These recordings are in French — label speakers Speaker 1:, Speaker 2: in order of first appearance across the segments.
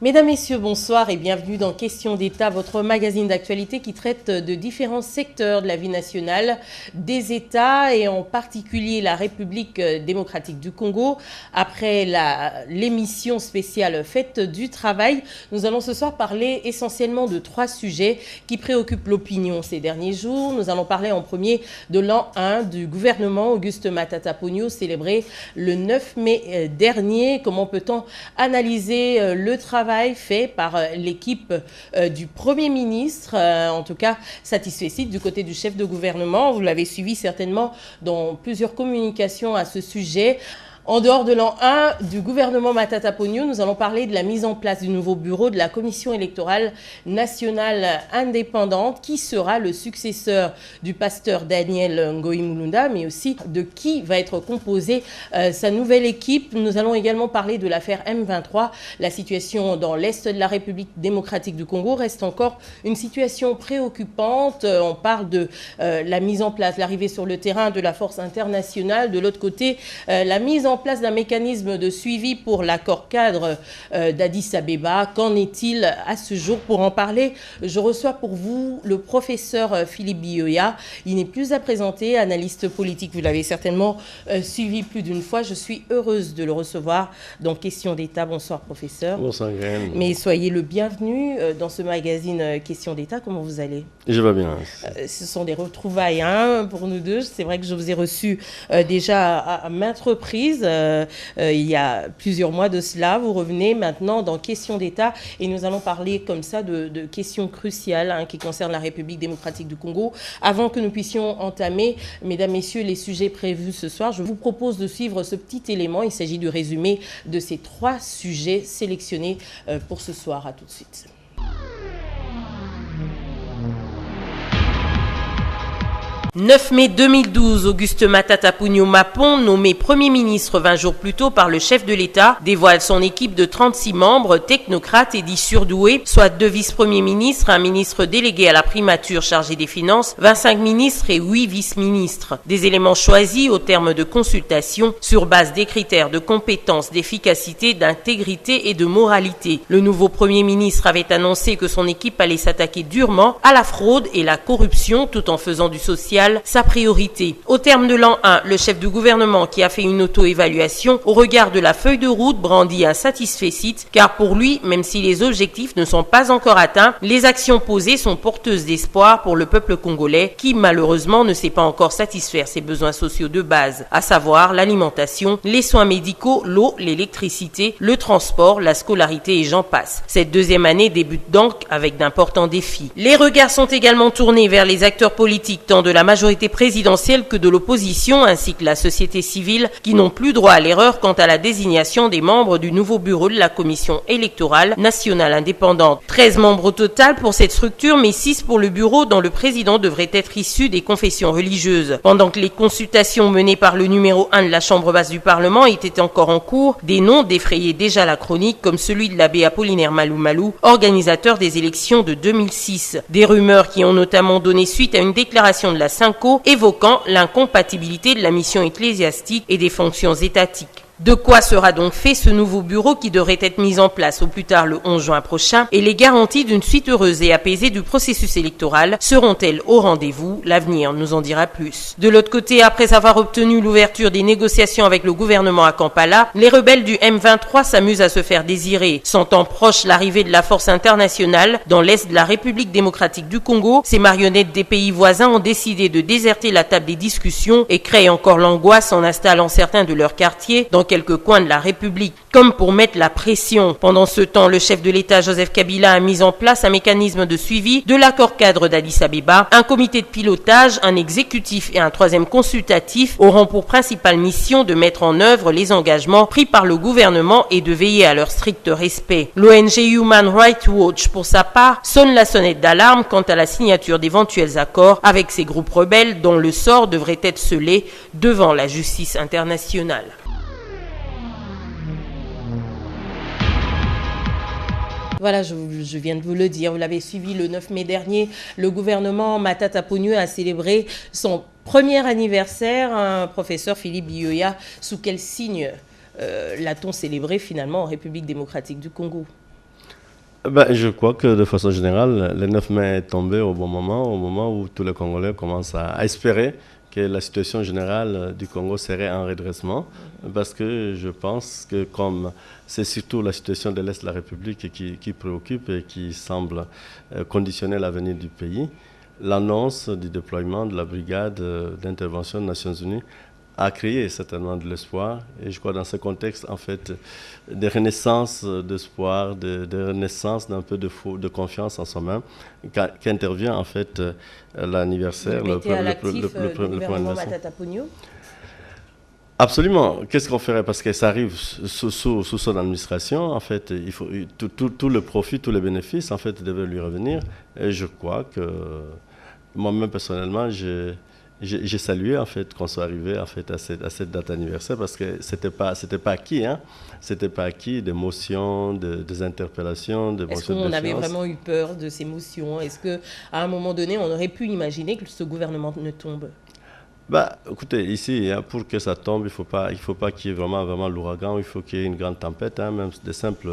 Speaker 1: Mesdames, Messieurs, bonsoir et bienvenue dans Question d'État, votre magazine d'actualité qui traite de différents secteurs de la vie nationale, des États et en particulier la République démocratique du Congo. Après l'émission spéciale Fête du travail, nous allons ce soir parler essentiellement de 3 sujets qui préoccupent l'opinion ces derniers jours. Nous allons parler en premier de l'an 1 du gouvernement Auguste Matata Ponyo célébré le 9 mai dernier. Comment peut-on analyser le travail fait par l'équipe du Premier ministre, en tout cas satisfait du côté du chef de gouvernement. Vous l'avez suivi certainement dans plusieurs communications à ce sujet. En dehors de l'an 1 du gouvernement Matata Ponyo, nous allons parler de la mise en place du nouveau bureau de la Commission électorale nationale indépendante qui sera le successeur du pasteur Daniel Ngoï Mulunda, mais aussi de qui va être composée sa nouvelle équipe. Nous allons également parler de l'affaire M23. La situation dans l'Est de la République démocratique du Congo reste encore une situation préoccupante. On parle de la mise en place, l'arrivée sur le terrain de la force internationale. De l'autre côté, la mise en place d'un mécanisme de suivi pour l'accord cadre d'Addis Abeba. Qu'en est-il à ce jour? Pour en parler, je reçois pour vous le professeur Philippe Bioya. Il n'est plus à présenter, analyste politique. Vous l'avez certainement suivi plus d'une fois. Je suis heureuse de le recevoir dans Question d'État. Bonsoir, professeur.
Speaker 2: Bonsoir, Graine.
Speaker 1: Mais soyez le bienvenu dans ce magazine Question d'État. Comment vous allez?
Speaker 2: Je vais bien.
Speaker 1: Ce sont des retrouvailles pour nous deux. C'est vrai que je vous ai reçu déjà à maintes reprises. Il y a plusieurs mois de cela. Vous revenez maintenant dans Question d'État et nous allons parler comme ça de questions cruciales qui concernent la République démocratique du Congo. Avant que nous puissions entamer, mesdames, messieurs, les sujets prévus ce soir, je vous propose de suivre ce petit élément. Il s'agit du résumé de ces 3 sujets sélectionnés pour ce soir. À tout de suite. 9 mai 2012, Auguste Matata Ponyo Mapon, nommé Premier ministre 20 jours plus tôt par le chef de l'État, dévoile son équipe de 36 membres, technocrates et dits surdoués, soit 2 vice-premiers ministres, un ministre délégué à la primature chargé des finances, 25 ministres et 8 vice-ministres. Des éléments choisis au terme de consultation sur base des critères de compétence, d'efficacité, d'intégrité et de moralité. Le nouveau Premier ministre avait annoncé que son équipe allait s'attaquer durement à la fraude et la corruption tout en faisant du social sa priorité. Au terme de l'an 1, le chef du gouvernement qui a fait une auto-évaluation au regard de la feuille de route brandit un satisfecit car pour lui, même si les objectifs ne sont pas encore atteints, les actions posées sont porteuses d'espoir pour le peuple congolais qui malheureusement ne sait pas encore satisfaire ses besoins sociaux de base, à savoir l'alimentation, les soins médicaux, l'eau, l'électricité, le transport, la scolarité et j'en passe. Cette deuxième année débute donc avec d'importants défis. Les regards sont également tournés vers les acteurs politiques tant de la majorité présidentielle que de l'opposition ainsi que la société civile qui n'ont plus droit à l'erreur quant à la désignation des membres du nouveau bureau de la Commission électorale nationale indépendante. 13 membres au total pour cette structure mais 6 pour le bureau dont le président devrait être issu des confessions religieuses. Pendant que les consultations menées par le numéro 1 de la Chambre basse du Parlement étaient encore en cours, des noms défrayaient déjà la chronique comme celui de l'abbé Apollinaire Malou Malou, organisateur des élections de 2006. Des rumeurs qui ont notamment donné suite à une déclaration de la Synco évoquant l'incompatibilité de la mission ecclésiastique et des fonctions étatiques. De quoi sera donc fait ce nouveau bureau qui devrait être mis en place au plus tard le 11 juin prochain et les garanties d'une suite heureuse et apaisée du processus électoral seront-elles au rendez-vous? L'avenir nous en dira plus. De l'autre côté, après avoir obtenu l'ouverture des négociations avec le gouvernement à Kampala, les rebelles du M23 s'amusent à se faire désirer. Sentant proche l'arrivée de la force internationale dans l'est de la République démocratique du Congo, ces marionnettes des pays voisins ont décidé de déserter la table des discussions et créent encore l'angoisse en installant certains de leurs quartiers dans quelques coins de la République, comme pour mettre la pression. Pendant ce temps, le chef de l'État, Joseph Kabila, a mis en place un mécanisme de suivi de l'accord cadre d'Addis Abeba. Un comité de pilotage, un exécutif et un 3e consultatif auront pour principale mission de mettre en œuvre les engagements pris par le gouvernement et de veiller à leur strict respect. L'ONG Human Rights Watch, pour sa part, sonne la sonnette d'alarme quant à la signature d'éventuels accords avec ces groupes rebelles dont le sort devrait être scellé devant la justice internationale. Voilà, je viens de vous le dire, vous l'avez suivi le 9 mai dernier, le gouvernement Matata Ponyo a célébré son premier anniversaire. Professeur Philippe Bioya, sous quel signe l'a-t-on célébré finalement en République démocratique du Congo?
Speaker 2: Ben, je crois que de façon générale, le 9 mai est tombé au au moment où tous les Congolais commencent à espérer que la situation générale du Congo serait en redressement, parce que je pense que comme c'est surtout la situation de l'Est de la République qui préoccupe et qui semble conditionner l'avenir du pays, l'annonce du déploiement de la brigade d'intervention des Nations Unies a créé certainement de l'espoir. Et je crois dans ce contexte, en fait, des renaissances d'espoir, de renaissance d'un peu de confiance en soi-même, qu'intervient en fait l'anniversaire,
Speaker 1: Vous mettez à l'actif du
Speaker 2: le
Speaker 1: gouvernement Matata Ponyo?
Speaker 2: Absolument. Qu'est-ce qu'on ferait? Parce que ça arrive sous son administration. En fait, il faut tout le profit, tous les bénéfices, en fait, devaient lui revenir. Et je crois que moi-même personnellement, j'ai salué en fait qu'on soit arrivé en fait à cette date anniversaire parce que c'était pas acquis, hein. C'était pas acquis des motions, des interpellations, des
Speaker 1: Est-ce
Speaker 2: motions de
Speaker 1: qu'on avait
Speaker 2: défiance.
Speaker 1: vraiment eu peur de ces motions? Est-ce que à un moment donné, on aurait pu imaginer que ce gouvernement ne tombe?
Speaker 2: Bah, écoutez, ici, hein, pour que ça tombe, il faut pas qu'il y ait vraiment l'ouragan, il faut qu'il y ait une grande tempête, hein, même des simples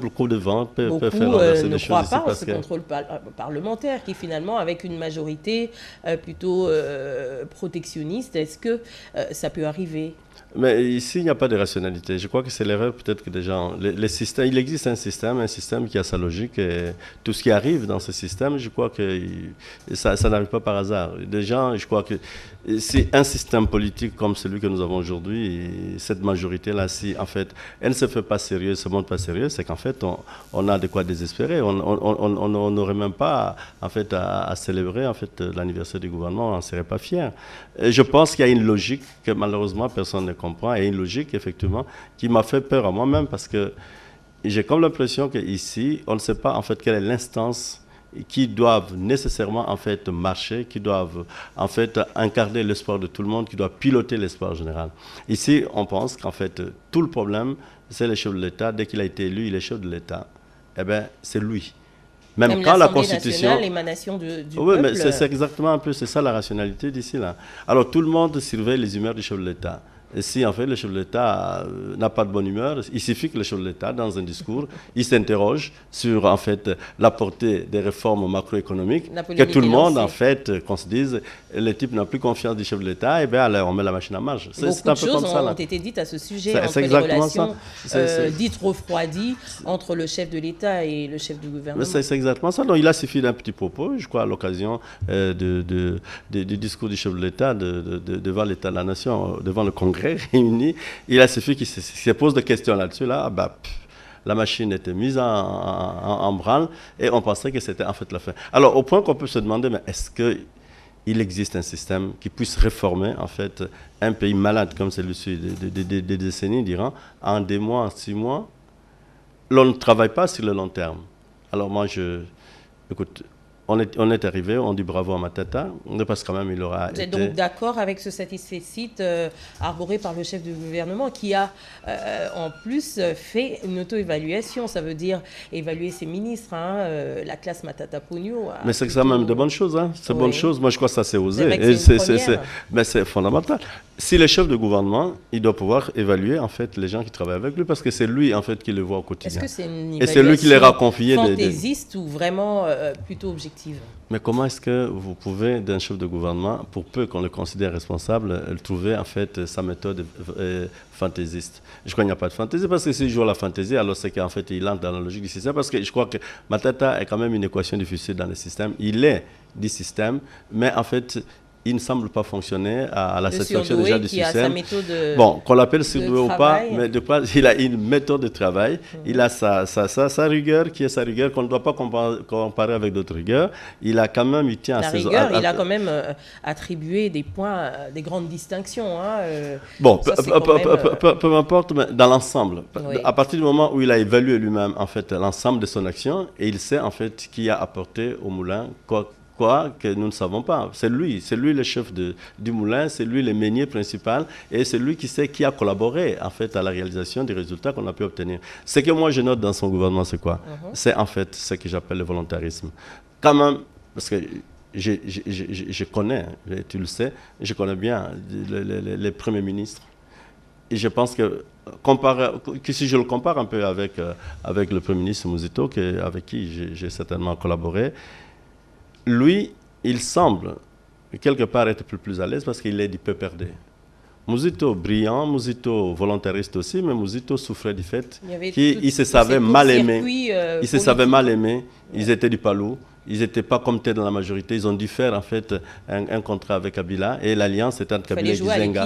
Speaker 2: coups de vent peuvent faire
Speaker 1: Beaucoup
Speaker 2: renverser
Speaker 1: ne
Speaker 2: des choses
Speaker 1: croient
Speaker 2: ici
Speaker 1: pas en
Speaker 2: parce
Speaker 1: ce
Speaker 2: que
Speaker 1: contrôle parlementaire qui finalement, avec une majorité plutôt protectionniste, est-ce que ça peut arriver?
Speaker 2: mais ici, il n'y a pas de rationalité. Je crois que c'est l'erreur peut-être que des gens... Les systèmes, il existe un système qui a sa logique. Et tout ce qui arrive dans ce système, je crois que ça n'arrive pas par hasard. Des gens, je crois que c'est un système politique comme celui que nous avons aujourd'hui, et cette majorité-là, si en fait, elle ne se fait pas sérieux, ne se montre pas sérieux, c'est qu'en fait, on a de quoi désespérer. On n'aurait même pas en fait, à célébrer en fait, l'anniversaire du gouvernement, on n'en serait pas fier. Et je pense qu'il y a une logique que malheureusement personne ne comprend, et une logique effectivement qui m'a fait peur à moi-même parce que j'ai comme l'impression qu'ici, on ne sait pas en fait quelle est l'instance qui doivent nécessairement en fait marcher, qui doivent en fait incarner l'espoir de tout le monde, qui doivent piloter l'espoir général. Ici, on pense qu'en fait tout le problème, c'est le chef de l'État. Dès qu'il a été élu, il est chef de l'État. Eh bien, c'est lui. Même quand la Constitution...
Speaker 1: nationale, l'émanation du
Speaker 2: Oui,
Speaker 1: peuple.
Speaker 2: mais c'est exactement un peu, c'est ça la rationalité d'ici là. Alors tout le monde surveille les humeurs du chef de l'État. Et si en fait le chef de l'État n'a pas de bonne humeur, il suffit que le chef de l'État, dans un discours, il s'interroge sur en fait la portée des réformes macroéconomiques, que tout le monde en fait, qu'on se dise, le type n'a plus confiance du chef de l'État, et bien alors on met la machine en marche.
Speaker 1: Beaucoup
Speaker 2: un
Speaker 1: de
Speaker 2: peu comme
Speaker 1: choses
Speaker 2: ça,
Speaker 1: ont
Speaker 2: là.
Speaker 1: été dites à ce sujet
Speaker 2: C'est
Speaker 1: entre les
Speaker 2: exactement ça.
Speaker 1: relations dites refroidies entre le chef de l'État et le chef du gouvernement.
Speaker 2: C'est exactement ça. Donc il a suffi d'un petit propos, je crois, à l'occasion du discours du chef de l'État devant l'État de la Nation, devant le Congrès réuni. Il a suffi qu'il se pose des questions là-dessus. Là, bah, la machine était mise en branle et on pensait que c'était en fait la fin. Alors au point qu'on peut se demander, mais est-ce qu'il existe un système qui puisse réformer en fait un pays malade comme celui-ci, des décennies d'Iran, en des mois, en 6 mois? L'on ne travaille pas sur le long terme. Alors moi, écoute, on est arrivé, on dit bravo à Matata, parce que quand même il aura
Speaker 1: Vous êtes donc d'accord avec ce satisfecit arboré par le chef du gouvernement qui a en plus fait une auto-évaluation, ça veut dire évaluer ses ministres, hein, la classe Matata Ponyo.
Speaker 2: Mais c'est plutôt... quand même de bonnes choses, hein. C'est
Speaker 1: oui.
Speaker 2: bonnes choses. Moi je crois que ça c'est osé.
Speaker 1: Mais
Speaker 2: c'est fondamental. Si le chef de gouvernement, il doit pouvoir évaluer en fait les gens qui travaillent avec lui parce que c'est lui en fait qui le voit au quotidien.
Speaker 1: Est-ce que c'est une
Speaker 2: et c'est lui qui leur a confié
Speaker 1: fantaisiste ou vraiment plutôt objective?
Speaker 2: Mais comment est-ce que vous pouvez, d'un chef de gouvernement, pour peu qu'on le considère responsable, trouver en fait sa méthode fantaisiste? Je crois qu'il n'y a pas de fantaisie parce que s'il joue à la fantaisie, alors c'est qu'en fait il entre dans la logique du système parce que je crois que Matata est quand même une équation difficile dans le système. Il est du système, mais en fait il ne semble pas fonctionner à la satisfaction déjà du système. Bon, qu'on l'appelle surdoué ou pas, mais de quoi, il a une méthode de travail, il a sa rigueur, qui est sa rigueur, qu'on ne doit pas comparer avec d'autres rigueurs. Il a quand même, il tient
Speaker 1: la
Speaker 2: à ses
Speaker 1: rigueur, il a quand même attribué des points, des grandes distinctions. Hein,
Speaker 2: bon, peu importe, mais dans l'ensemble,
Speaker 1: oui.
Speaker 2: À partir du moment où il a évalué lui-même en fait l'ensemble de son action, et il sait en fait qui a apporté au moulin quoi que nous ne savons pas. C'est lui le chef du moulin, c'est lui le meunier principal et c'est lui qui sait qui a collaboré en fait à la réalisation des résultats qu'on a pu obtenir. Ce que moi je note dans son gouvernement, c'est quoi? C'est en fait ce que j'appelle le volontarisme. Quand même, parce que je connais, tu le sais, je connais bien les premiers ministres. et je pense que si je le compare un peu avec le Premier ministre Muzito, avec qui j'ai certainement collaboré, lui, il semble quelque part être plus à l'aise parce qu'il est du PPRD. Muzito brillant, Muzito volontariste aussi, mais Muzito souffrait du fait qu'il se savait mal aimé. Il se savait mal aimé. Ils étaient du Palou. Ils n'étaient pas comme tel dans la majorité. Ils ont dû faire en fait un contrat avec Kabila. Et l'alliance était entre Kabila et Gizenga.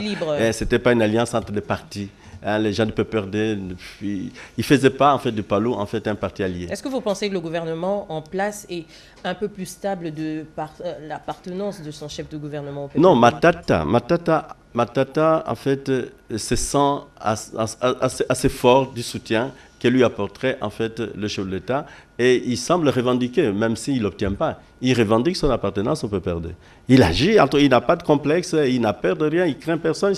Speaker 2: Ce n'était pas une alliance entre des partis. Hein, les gens du PPRD, ils ne faisaient pas en fait du Palou en fait un parti allié.
Speaker 1: Est-ce que vous pensez que le gouvernement en place est un peu plus stable de l'appartenance de son chef de gouvernement au PPRD?
Speaker 2: Non, Matata en fait se sent assez fort du soutien que lui apporterait en fait le chef de l'État, et il semble revendiquer, même s'il ne l'obtient pas, il revendique son appartenance au PPRD. Il agit, il n'a pas de complexe, il n'a peur de rien, il craint personne,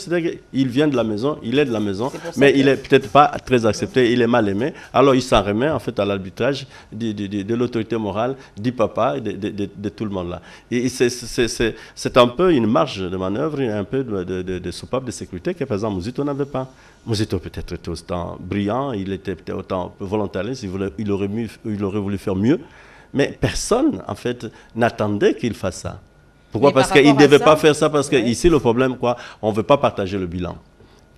Speaker 2: il vient de la maison, il est de la maison, mais il n'est peut-être pas très accepté, il est mal aimé, alors il s'en remet en fait à l'arbitrage de l'autorité morale, du papa, de tout le monde là. Et c'est un peu une marge de manœuvre, un peu de soupape de sécurité que par exemple Muzito n'avait pas. Muzito peut-être était autant brillant, il était peut-être autant volontariste, il aurait voulu faire mieux, mais personne en fait n'attendait qu'il fasse ça. Pourquoi? Parce qu'il ne devait pas faire ça, parce que ici le problème, on ne veut pas partager le bilan.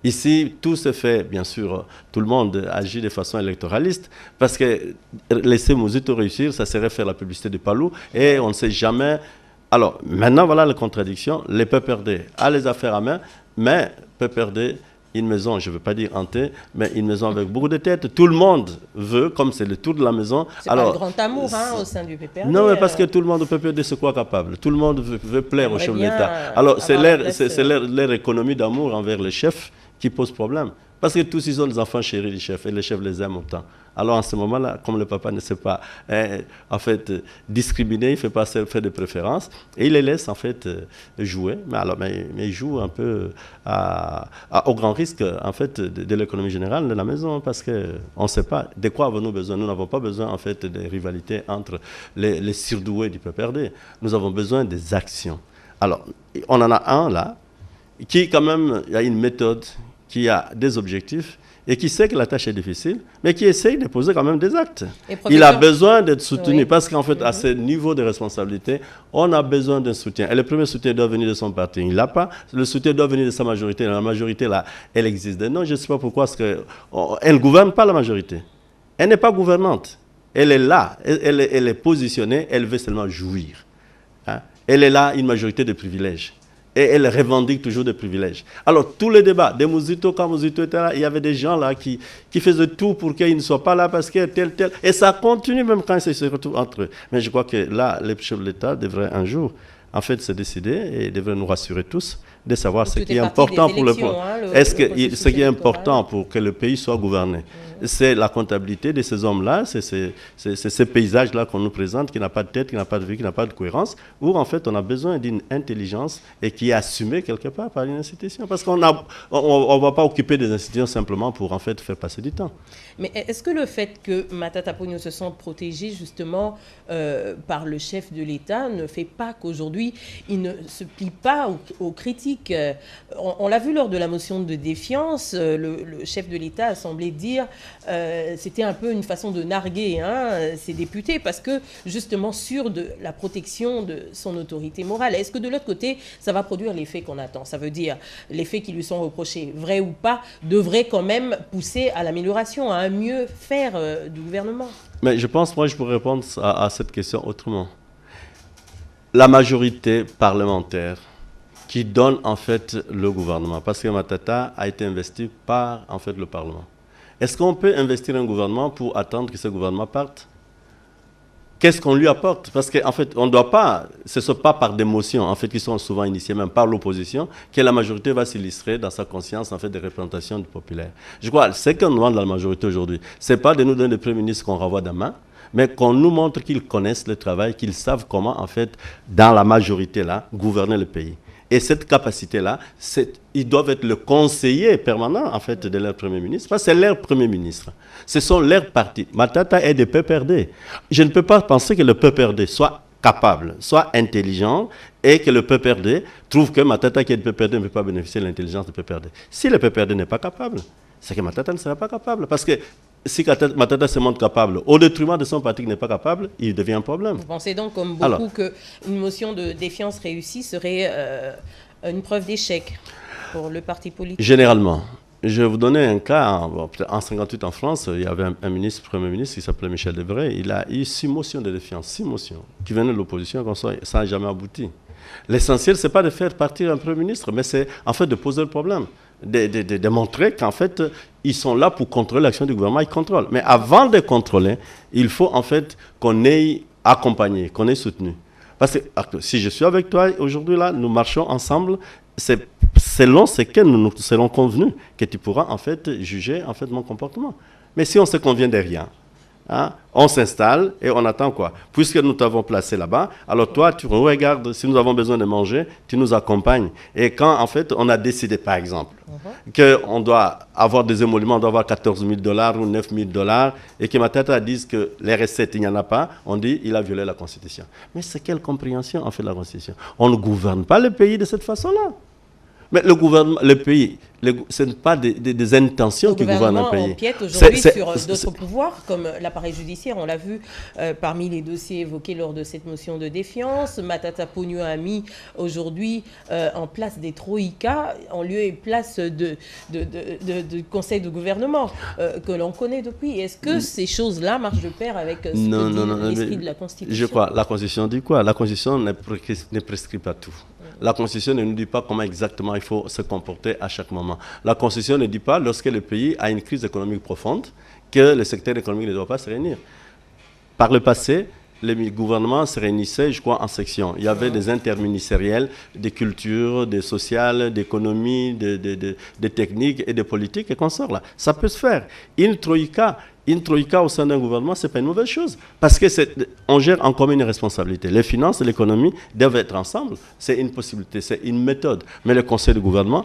Speaker 2: Ici, tout se fait, bien sûr, tout le monde agit de façon électoraliste, parce que laisser Muzito réussir, ça serait faire la publicité du Palou, et on ne sait jamais. Alors, maintenant, voilà la contradiction. Les PPRD a les affaires à main, mais PPRD, une maison, je ne veux pas dire hantée, mais une maison avec beaucoup de têtes. Tout le monde veut, comme c'est le tour de la maison.
Speaker 1: C'est pas le grand amour au sein du PPRD.
Speaker 2: Non, mais parce que tout le monde au PPRD se croit capable. Tout le monde veut plaire au chef de l'État. Alors, c'est leur économie d'amour envers les chefs qui pose problème. Parce que tous, ils ont des enfants chéris du chef, et les chefs les aiment autant. Alors, en ce moment-là, comme le papa ne sait pas, en fait, discriminer, il ne fait pas faire de préférence, et il les laisse, en fait, jouer. Mais il joue un peu au grand risque, en fait, de l'économie générale de la maison, parce qu'on ne sait pas de quoi avons-nous besoin. Nous n'avons pas besoin, en fait, de rivalités entre les surdoués du PPRD. Nous avons besoin des actions. Alors, on en a un, là, qui, quand même, il y a une méthode, qui a des objectifs et qui sait que la tâche est difficile, mais qui essaye de poser quand même des actes. Il a besoin d'être soutenu, parce qu'en fait, à ce niveau de responsabilité, on a besoin d'un soutien. Et le premier soutien doit venir de son parti. Il ne l'a pas. Le soutien doit venir de sa majorité. La majorité, là, elle existe. Non, je ne sais pas pourquoi, parce qu'elle ne gouverne pas, la majorité. Elle n'est pas gouvernante. Elle est là. Elle est positionnée. Elle veut seulement jouir. Hein? Elle est là, une majorité de privilèges. Et elle revendique toujours des privilèges. Alors, tous les débats, de Muzito, quand Muzito était là, il y avait des gens là qui faisaient tout pour qu'il ne soit pas là parce que tel. Et ça continue même quand ils se retrouvent entre eux. Mais je crois que là, les chefs de l'État devraient un jour, en fait, se décider et devraient nous rassurer tous de savoir ce qui est important pour le pays. Ce qui est important pour que le pays soit gouverné, c'est la comptabilité de ces hommes-là, c'est ces paysages-là qu'on nous présente, qui n'a pas de tête, qui n'a pas de vie, qui n'a pas de cohérence, où en fait on a besoin d'une intelligence et qui est assumée quelque part par une institution. Parce qu'on ne va pas occuper des institutions simplement pour en fait faire passer du temps.
Speaker 1: Mais est-ce que le fait que Matata Ponyo se sente protégé justement par le chef de l'État ne fait pas qu'aujourd'hui il ne se plie pas aux critiques? On l'a vu lors de la motion de défiance, le chef de l'État a semblé dire c'était un peu une façon de narguer ses députés, parce que justement sûr de la protection de son autorité morale. Est-ce que de l'autre côté, ça va produire l'effet qu'on attend? Ça veut dire les faits qui lui sont reprochés, vrais ou pas, devraient quand même pousser à l'amélioration, à un mieux faire du gouvernement.
Speaker 2: Mais je pense, moi, je pourrais répondre à cette question autrement. La majorité parlementaire qui donne en fait le gouvernement, parce que Matata a été investi par en fait le Parlement. Est-ce qu'on peut investir un gouvernement pour attendre que ce gouvernement parte? Qu'est-ce qu'on lui apporte? Parce qu'en fait, on ne doit pas, ce ne sont pas par des motions, en fait, qui sont souvent initiées même par l'opposition, que la majorité va s'illustrer dans sa conscience, en fait, de représentation du populaire. Je crois, ce qu'on demande à la majorité aujourd'hui, ce n'est pas de nous donner des premiers ministres qu'on renvoie demain, mais qu'on nous montre qu'ils connaissent le travail, qu'ils savent comment, en fait, dans la majorité, là, gouverner le pays. Et cette capacité-là, ils doivent être le conseiller permanent, en fait, de leur Premier ministre, parce que c'est leur Premier ministre. Ce sont leurs partis. Matata est des PPRD. Je ne peux pas penser que le PPRD soit capable, soit intelligent, et que le PPRD trouve que Matata qui est de PPRD ne peut pas bénéficier de l'intelligence de PPRD. Si le PPRD n'est pas capable, c'est que Matata ne sera pas capable. Parce que si Matata se montre capable, au détriment de son parti qui n'est pas capable, il devient un problème.
Speaker 1: Vous pensez donc, comme beaucoup, qu'une motion de défiance réussie serait une preuve d'échec pour le parti politique?
Speaker 2: Généralement. Je vais vous donner un cas. En 1958 en France, il y avait un premier ministre qui s'appelait Michel Debré. Il a eu 6 motions de défiance, 6 motions, qui venaient de l'opposition, ça n'a jamais abouti. L'essentiel, ce n'est pas de faire partir un premier ministre, mais c'est en fait de poser le problème. De montrer qu'en fait, ils sont là pour contrôler l'action du gouvernement, ils contrôlent. Mais avant de contrôler, il faut en fait qu'on ait accompagné, qu'on ait soutenu. Parce que si je suis avec toi aujourd'hui, là, nous marchons ensemble, c'est selon ce que nous serons convenus que tu pourras en fait juger en fait mon comportement. Mais si on se convient de rien, hein, on s'installe et on attend quoi? Puisque nous t'avons placé là-bas, alors toi, tu regardes, si nous avons besoin de manger, tu nous accompagnes. Et quand, en fait, on a décidé, par exemple, qu'on doit avoir des émoluments, on doit avoir 14 000 $ ou 9 000 $ et que Matata dise que les recettes, il n'y en a pas, on dit qu'il a violé la Constitution. Mais c'est quelle compréhension, en fait, de la Constitution? On ne gouverne pas le pays de cette façon-là. Mais le gouvernement, le pays, ce n'est pas des intentions qui gouvernent un pays.
Speaker 1: Le gouvernement empiète aujourd'hui sur d'autres pouvoirs, comme l'appareil judiciaire. On l'a vu parmi les dossiers évoqués lors de cette motion de défiance. Matata Ponyo a mis aujourd'hui en place des troïkas, en lieu et place de conseil de gouvernement que l'on connaît depuis. Est-ce que ces choses-là marchent de pair avec ce que dit l'esprit de la Constitution?
Speaker 2: Je crois. La Constitution dit quoi? La Constitution ne prescrit pas tout. La Constitution ne nous dit pas comment exactement il faut se comporter à chaque moment. La Constitution ne dit pas, lorsque le pays a une crise économique profonde, que le secteur économique ne doit pas se réunir. Par le passé, les gouvernements se réunissaient, je crois, en sections. Il y avait des interministériels, des cultures, des sociales, d'économie, des techniques et des politiques et consorts là. Ça peut se faire. Une troïka au sein d'un gouvernement, ce n'est pas une mauvaise chose. Parce qu'on gère en commun une responsabilité. Les finances et l'économie doivent être ensemble. C'est une possibilité, c'est une méthode. Mais les conseils de gouvernement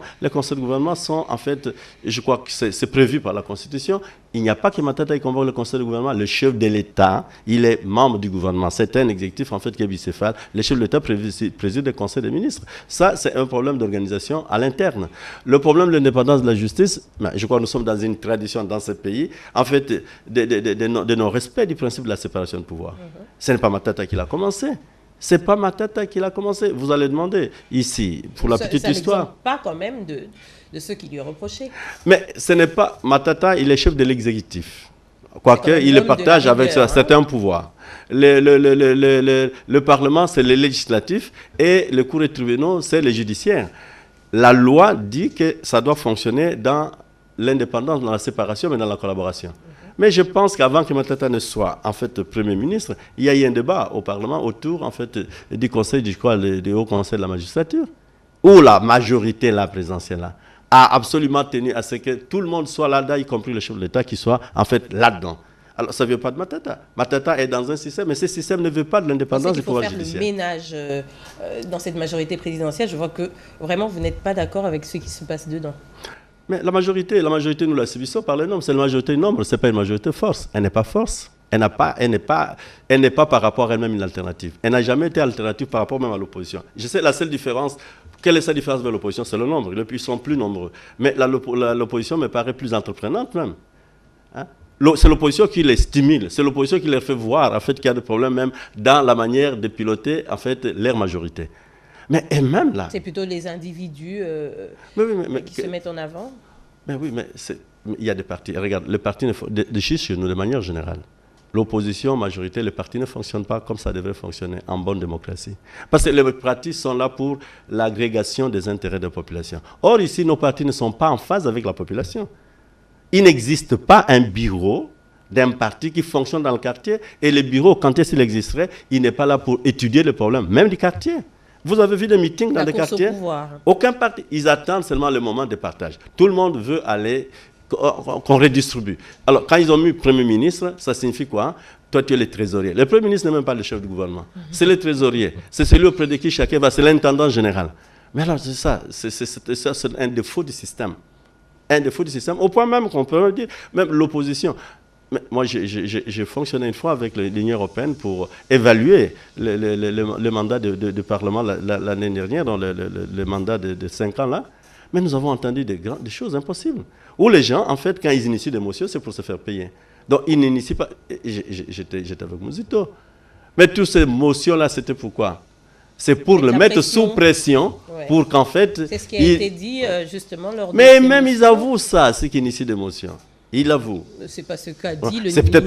Speaker 2: sont en fait, je crois que c'est prévu par la Constitution. Il n'y a pas que Matata qui convoque le conseil de gouvernement. Le chef de l'État, il est membre du gouvernement. C'est un exécutif en fait qui est bicéphale. Le chef de l'État préside le conseil des ministres. Ça, c'est un problème d'organisation à l'interne. Le problème de l'indépendance de la justice, je crois que nous sommes dans une tradition dans ce pays, en fait, de non-respect du principe de la séparation de pouvoir. Ce n'est pas Matata qui l'a commencé. Ce n'est pas Matata qui l'a commencé. Vous allez demander ici, pour la petite histoire.
Speaker 1: Ça pas quand même de ceux qui lui ont reproché.
Speaker 2: Mais ce n'est pas Matata, il est chef de l'exécutif. Quoique, il le partage avec certains pouvoirs. Le Parlement, c'est le législatif et le cours des tribunaux, c'est le judiciaire. La loi dit que ça doit fonctionner dans l'indépendance, dans la séparation, mais dans la collaboration. Mais je pense qu'avant que Matata ne soit en fait Premier ministre, il y a eu un débat au Parlement autour en fait du Conseil, du Haut Conseil de la magistrature, où la majorité, la présidentielle, a absolument tenu à ce que tout le monde soit là-dedans, y compris le chef de l'État qui soit en fait là-dedans. Alors, ça ne veut pas de Matata. Matata est dans un système, mais ce système ne veut pas de l'indépendance du pouvoir judiciaire.
Speaker 1: Il faut faire le ménage dans cette majorité présidentielle. Je vois que vraiment, vous n'êtes pas d'accord avec ce qui se passe dedans.
Speaker 2: Mais la majorité, nous la subissons par les nombres. C'est la majorité nombre, ce n'est pas une majorité force. Elle n'est pas force. Elle n'est pas par rapport à elle-même une alternative. Elle n'a jamais été alternative par rapport même à l'opposition. Je sais la seule différence. Quelle est sa différence avec l'opposition? C'est le nombre. Ils sont plus nombreux. Mais l'opposition me paraît plus entreprenante même. Hein? C'est l'opposition qui les stimule. C'est l'opposition qui les fait voir en fait, qu'il y a des problèmes même dans la manière de piloter en fait, leur majorité. Mais et même là...
Speaker 1: C'est plutôt les individus qui se mettent en avant.
Speaker 2: Mais oui, mais il y a des partis. Regarde, les partis de chez nous, de manière générale, l'opposition, majorité, les partis ne fonctionnent pas comme ça devrait fonctionner en bonne démocratie. Parce que les partis sont là pour l'agrégation des intérêts de la population. Or, ici, nos partis ne sont pas en phase avec la population. Il n'existe pas un bureau d'un parti qui fonctionne dans le quartier. Et le bureau, quand il existerait, il n'est pas là pour étudier les problèmes, même du quartier. Vous avez vu des meetings dans des quartiers? Aucun parti. Ils attendent seulement le moment de partage. Tout le monde veut aller, qu'on redistribue. Alors, quand ils ont mis Premier ministre, ça signifie quoi? Toi, tu es le trésorier. Le Premier ministre n'est même pas le chef du gouvernement. C'est le trésorier. C'est celui auprès de qui chacun va. C'est l'intendant général. Mais alors, c'est ça. C'est un défaut du système. Un défaut du système. Au point même qu'on peut dire, même l'opposition. Mais moi, j'ai fonctionné une fois avec l'Union européenne pour évaluer le mandat du Parlement l'année dernière, dans le mandat de 5 ans là. Mais nous avons entendu des choses impossibles. Où les gens, en fait, quand ils initient des motions, c'est pour se faire payer. Donc, ils n'initient pas. J'étais avec Mouzito. Mais toutes ces motions-là, c'était pourquoi? C'est pour le mettre sous pression, pour qu'en fait...
Speaker 1: C'est ce qui a été dit, justement, lors de
Speaker 2: Mais même ils avouent ça, ceux qui initient des motions. Ils l'avouent.
Speaker 1: C'est pas ce qu'a dit le
Speaker 2: initiateur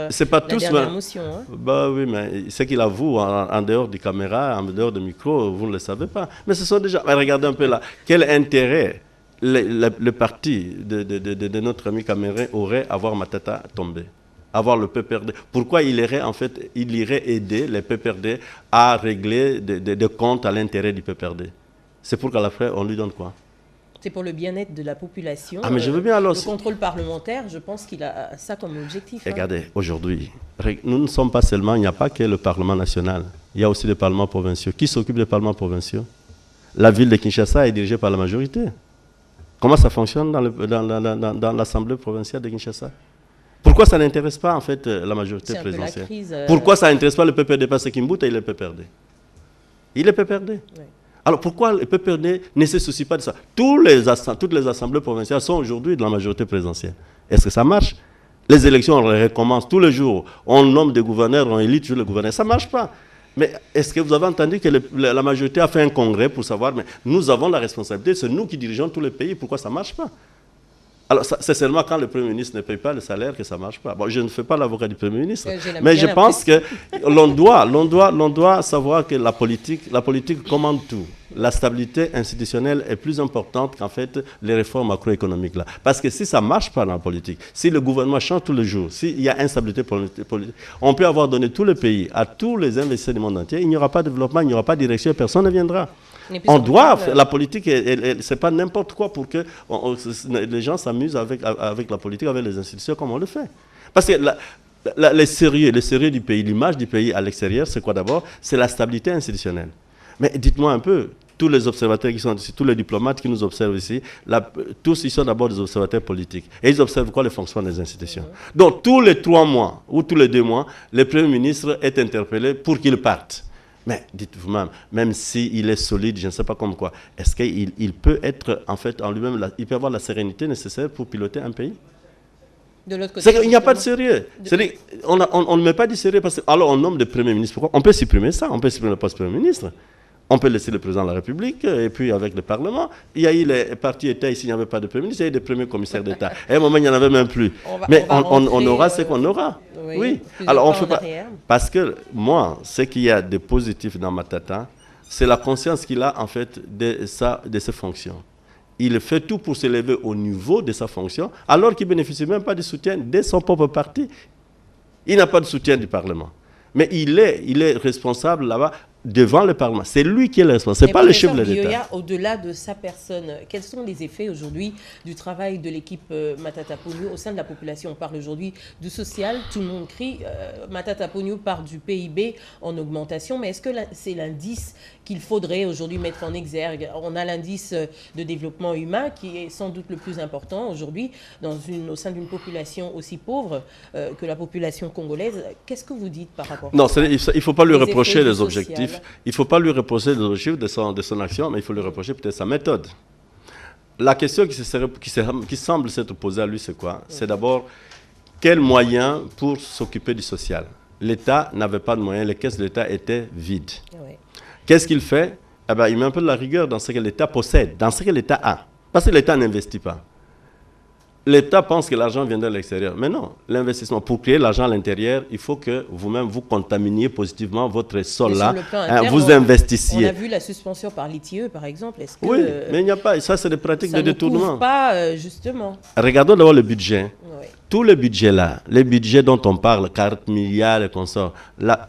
Speaker 1: c'est pas tous, la dernière motion. Hein.
Speaker 2: Bah oui, mais ce qu'il avoue en dehors des caméras, en dehors des micros, vous ne le savez pas. Mais ce sont déjà... Regardez un peu là. Quel intérêt le parti de notre ami camérain aurait à voir Matata tomber, avoir le PPRD? Pourquoi il irait aider les PPRD à régler des comptes à l'intérêt du PPRD? C'est pour qu'à la fin, on lui donne quoi?
Speaker 1: C'est pour le bien-être de la population.
Speaker 2: Ah, mais je veux bien alors.
Speaker 1: Le contrôle parlementaire, je pense qu'il a ça comme objectif.
Speaker 2: Regardez, aujourd'hui, nous ne sommes pas seulement, il n'y a pas que le Parlement national. Il y a aussi les parlements provinciaux. Qui s'occupe des parlements provinciaux? La ville de Kinshasa est dirigée par la majorité. Comment ça fonctionne dans l'Assemblée provinciale de Kinshasa? Pourquoi ça n'intéresse pas en fait la majorité présidentielle? Pourquoi ça n'intéresse pas le PPRD? Parce que Kimbuta, il est PPRD. Il est PPRD. Oui. Alors pourquoi le PPRD ne se soucie pas de ça? Toutes les assemblées provinciales sont aujourd'hui de la majorité présidentielle. Est-ce que ça marche? Les élections, on les recommence tous les jours. On nomme des gouverneurs, on élit toujours les gouverneurs. Ça ne marche pas. Mais est-ce que vous avez entendu que la majorité a fait un congrès pour savoir, mais nous avons la responsabilité, c'est nous qui dirigeons tous les pays, pourquoi ça ne marche pas? Alors, c'est seulement quand le Premier ministre ne paye pas le salaire que ça ne marche pas. Bon, je ne fais pas l'avocat du Premier ministre, mais je pense que l'on doit savoir que la politique commande tout. La stabilité institutionnelle est plus importante qu'en fait les réformes macroéconomiques là. Parce que si ça ne marche pas dans la politique, si le gouvernement change tous les jours, s'il y a instabilité politique, on peut avoir donné tout le pays à tous les investisseurs du monde entier, il n'y aura pas de développement, il n'y aura pas de direction, personne ne viendra. On doit, la politique, c'est pas n'importe quoi pour que les gens s'amusent avec la politique, avec les institutions comme on le fait. Parce que le sérieux du pays, l'image du pays à l'extérieur, c'est quoi d'abord? C'est la stabilité institutionnelle. Mais dites-moi un peu, tous les observateurs qui sont ici, tous les diplomates qui nous observent ici, tous ils sont d'abord des observateurs politiques. Et ils observent quoi? Le fonctionnement des institutions. Donc tous les 3 mois ou tous les 2 mois, le Premier ministre est interpellé pour qu'il parte. Mais dites-vous même s'il est solide, je ne sais pas comme quoi, est-ce qu'il peut être, en fait, en lui-même, il peut avoir la sérénité nécessaire pour piloter un pays?
Speaker 1: De l'autre côté,
Speaker 2: il n'y a pas de sérieux. On ne met pas du sérieux parce que, alors on nomme des premiers ministres. Pourquoi? On peut supprimer ça, on peut supprimer le poste de premier ministre. On peut laisser le président de la République et puis avec le Parlement. Il y a eu les partis États ici, il n'y avait pas de premier ministre, il y a eu des premiers commissaires d'État. À un moment, il n'y en avait même plus. On aura ce qu'on aura. Oui. Alors, on fait pas. Parce que moi, ce qu'il y a de positif dans Matata, c'est la conscience qu'il a en fait de ses fonctions. Il fait tout pour s'élever au niveau de sa fonction, alors qu'il ne bénéficie même pas du soutien de son propre parti. Il n'a pas de soutien du Parlement. Mais il est responsable là-bas devant le Parlement. C'est lui qui est le responsable, ce n'est pas le chef de l'État.
Speaker 1: Au-delà de sa personne, quels sont les effets aujourd'hui du travail de l'équipe Matata Ponyo au sein de la population? On parle aujourd'hui du social, tout le monde crie, Matata Ponyo part du PIB en augmentation, mais est-ce que c'est l'indice qu'il faudrait aujourd'hui mettre en exergue? On a l'indice de développement humain qui est sans doute le plus important aujourd'hui au sein d'une population aussi pauvre que la population congolaise. Qu'est-ce que vous dites par rapport à ça?
Speaker 2: Non, il ne faut pas lui reprocher les objectifs. Il ne faut pas lui reprocher les objectifs de son action, mais il faut lui reprocher peut-être sa méthode. La question qui semble s'être posée à lui, c'est quoi? C'est d'abord, quels moyens pour s'occuper du social? L'État n'avait pas de moyens, les caisses de l'État étaient vides. Oui. Qu'est-ce qu'il fait? Il met un peu de la rigueur dans ce que l'État possède, dans ce que l'État a. Parce que l'État n'investit pas. L'État pense que l'argent vient de l'extérieur. Mais non, l'investissement, pour créer l'argent à l'intérieur, il faut que vous-même vous contaminiez positivement votre sol-là, vous investissiez.
Speaker 1: On a vu la suspension par l'ITIE, par exemple.
Speaker 2: Oui, mais il n'y a pas, ça c'est des pratiques de détournement.
Speaker 1: Ça ne pas, justement.
Speaker 2: Regardons d'abord le budget. Oui. Tous les budgets-là, les budgets dont on parle, 40 milliards et consorts,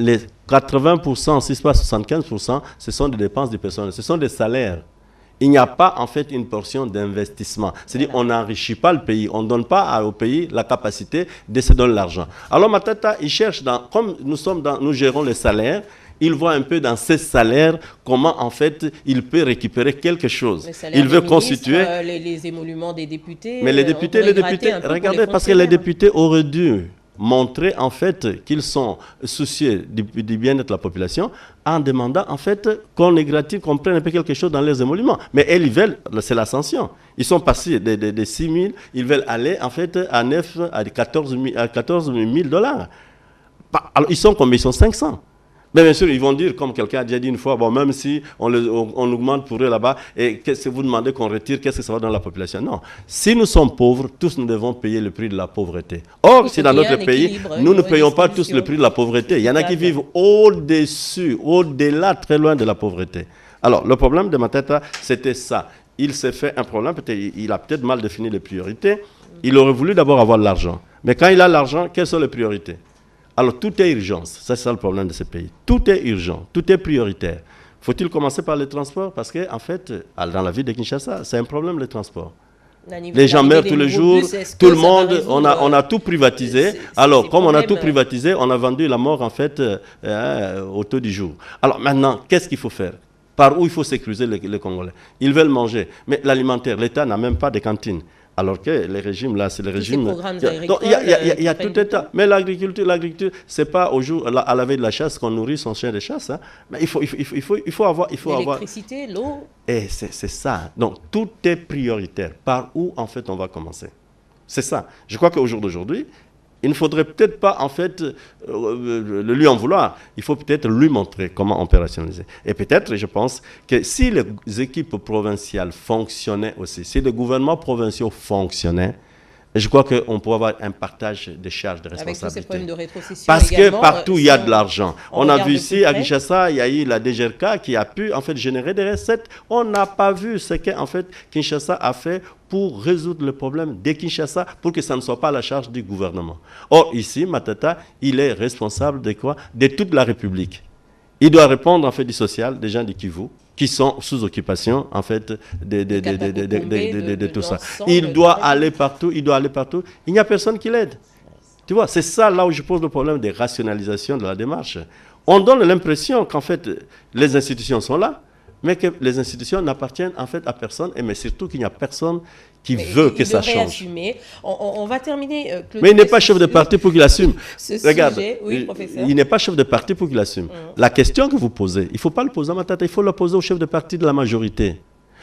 Speaker 2: les 80%, si ce n'est pas 75%, ce sont des dépenses du personnel, ce sont des salaires. Il n'y a pas en fait une portion d'investissement. C'est-à-dire on n'enrichit pas le pays, on ne donne pas au pays la capacité de se donner l'argent. Alors Matata, il cherche, comme nous gérons les salaires, il voit un peu dans ses salaires comment en fait il peut récupérer quelque chose.
Speaker 1: Il
Speaker 2: veut constituer
Speaker 1: les émoluments des députés.
Speaker 2: Mais les députés, regardez, parce que les députés auraient dû montrer en fait qu'ils sont soucieux du bien-être de la population en demandant en fait qu'on égratie, qu'on prenne un peu quelque chose dans les émoluments. Mais elles, ils veulent, c'est l'ascension. Ils sont passés de 6 000, ils veulent aller en fait à 14 000 dollars. Alors ils sont combien? Ils sont 500. Mais bien sûr, ils vont dire, comme quelqu'un a déjà dit une fois, bon, même si on augmente pour eux là-bas, et qu'est-ce que vous demandez qu'on retire, qu'est-ce que ça va dans la population? Non. Si nous sommes pauvres, tous nous devons payer le prix de la pauvreté. Or, si dans notre pays, nous ne payons pas tous le prix de la pauvreté. Il y en a qui vivent au-dessus, au-delà, très loin de la pauvreté. Alors, le problème de Matata, c'était ça. Il s'est fait un problème, il a peut-être mal défini les priorités. Il aurait voulu d'abord avoir l'argent. Mais quand il a l'argent, quelles sont les priorités? Alors, tout est urgence. C'est ça le problème de ce pays. Tout est urgent, tout est prioritaire. Faut-il commencer par le transport? Parce qu'en fait, dans la ville de Kinshasa, c'est un problème, le transport. Les gens meurent tous les jours, tout le monde, on a tout privatisé. Alors, comme on a tout privatisé, on a vendu la mort, en fait, au taux du jour. Alors, maintenant, qu'est-ce qu'il faut faire? Par où il faut sécuriser les Congolais? Ils veulent manger. Mais l'alimentaire, l'État n'a même pas de cantine. Alors que les régimes, là, c'est le régime... Il y a tout État. Mais l'agriculture, ce n'est pas à la veille de la chasse qu'on nourrit son chien de chasse. Hein. Mais il faut avoir...
Speaker 1: L'électricité, l'eau...
Speaker 2: Et c'est ça. Donc, tout est prioritaire. Par où, en fait, on va commencer? C'est ça. Je crois qu'au jour d'aujourd'hui, il ne faudrait peut-être pas, en fait, lui en vouloir. Il faut peut-être lui montrer comment opérationnaliser. Et peut-être, je pense, que si les équipes provinciales fonctionnaient aussi, si les gouvernements provinciaux fonctionnaient, je crois qu'on pourrait avoir un partage des charges de responsabilité. Avec tous ces problèmes de rétrocession. Parce que partout, il y a de l'argent. On a vu ici, à Kinshasa, il y a eu la DGRK qui a pu, en fait, générer des recettes. On n'a pas vu ce que, en fait, Kinshasa a fait pour résoudre le problème de Kinshasa, pour que ça ne soit pas à la charge du gouvernement. Or, ici, Matata, il est responsable de quoi? De toute la République. Il doit répondre, en fait, du social, des gens du Kivu, qui sont sous occupation, en fait, de tout ça. Il doit aller partout, il n'y a personne qui l'aide. Tu vois, c'est ça là où je pose le problème des rationalisations de la démarche. On donne l'impression qu'en fait, les institutions sont là, mais que les institutions n'appartiennent en fait à personne, mais surtout qu'il n'y a personne qui veut que ça change.
Speaker 1: On va terminer.
Speaker 2: Mais il n'est pas chef de parti pour qu'il assume.
Speaker 1: Regarde, oui,
Speaker 2: il n'est pas chef de parti pour qu'il assume. La question que vous posez, il ne faut pas le poser à Matata, il faut la poser au chef de parti de la majorité.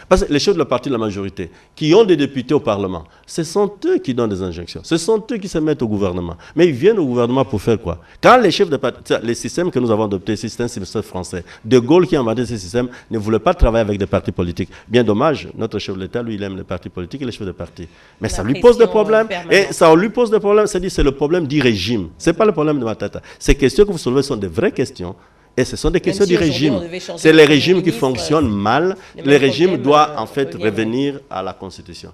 Speaker 2: Parce que les chefs de la partie de la majorité, qui ont des députés au Parlement, ce sont eux qui donnent des injonctions. Ce sont eux qui se mettent au gouvernement. Mais ils viennent au gouvernement pour faire quoi? Quand les chefs de parti, les systèmes que nous avons adoptés, c'est un système français. De Gaulle qui a inventé ce système ne voulait pas travailler avec des partis politiques. Bien dommage, notre chef de l'État, lui, il aime les partis politiques et les chefs de parti. Mais ça lui pose des problèmes. Et ça lui pose des problèmes, c'est le problème du régime. Ce n'est pas le problème de Matata. Ces questions que vous soulevez sont des vraies questions. Et ce sont des questions du régime. C'est les régimes qui fonctionnent mal. Le régime doit en fait revenir à la Constitution.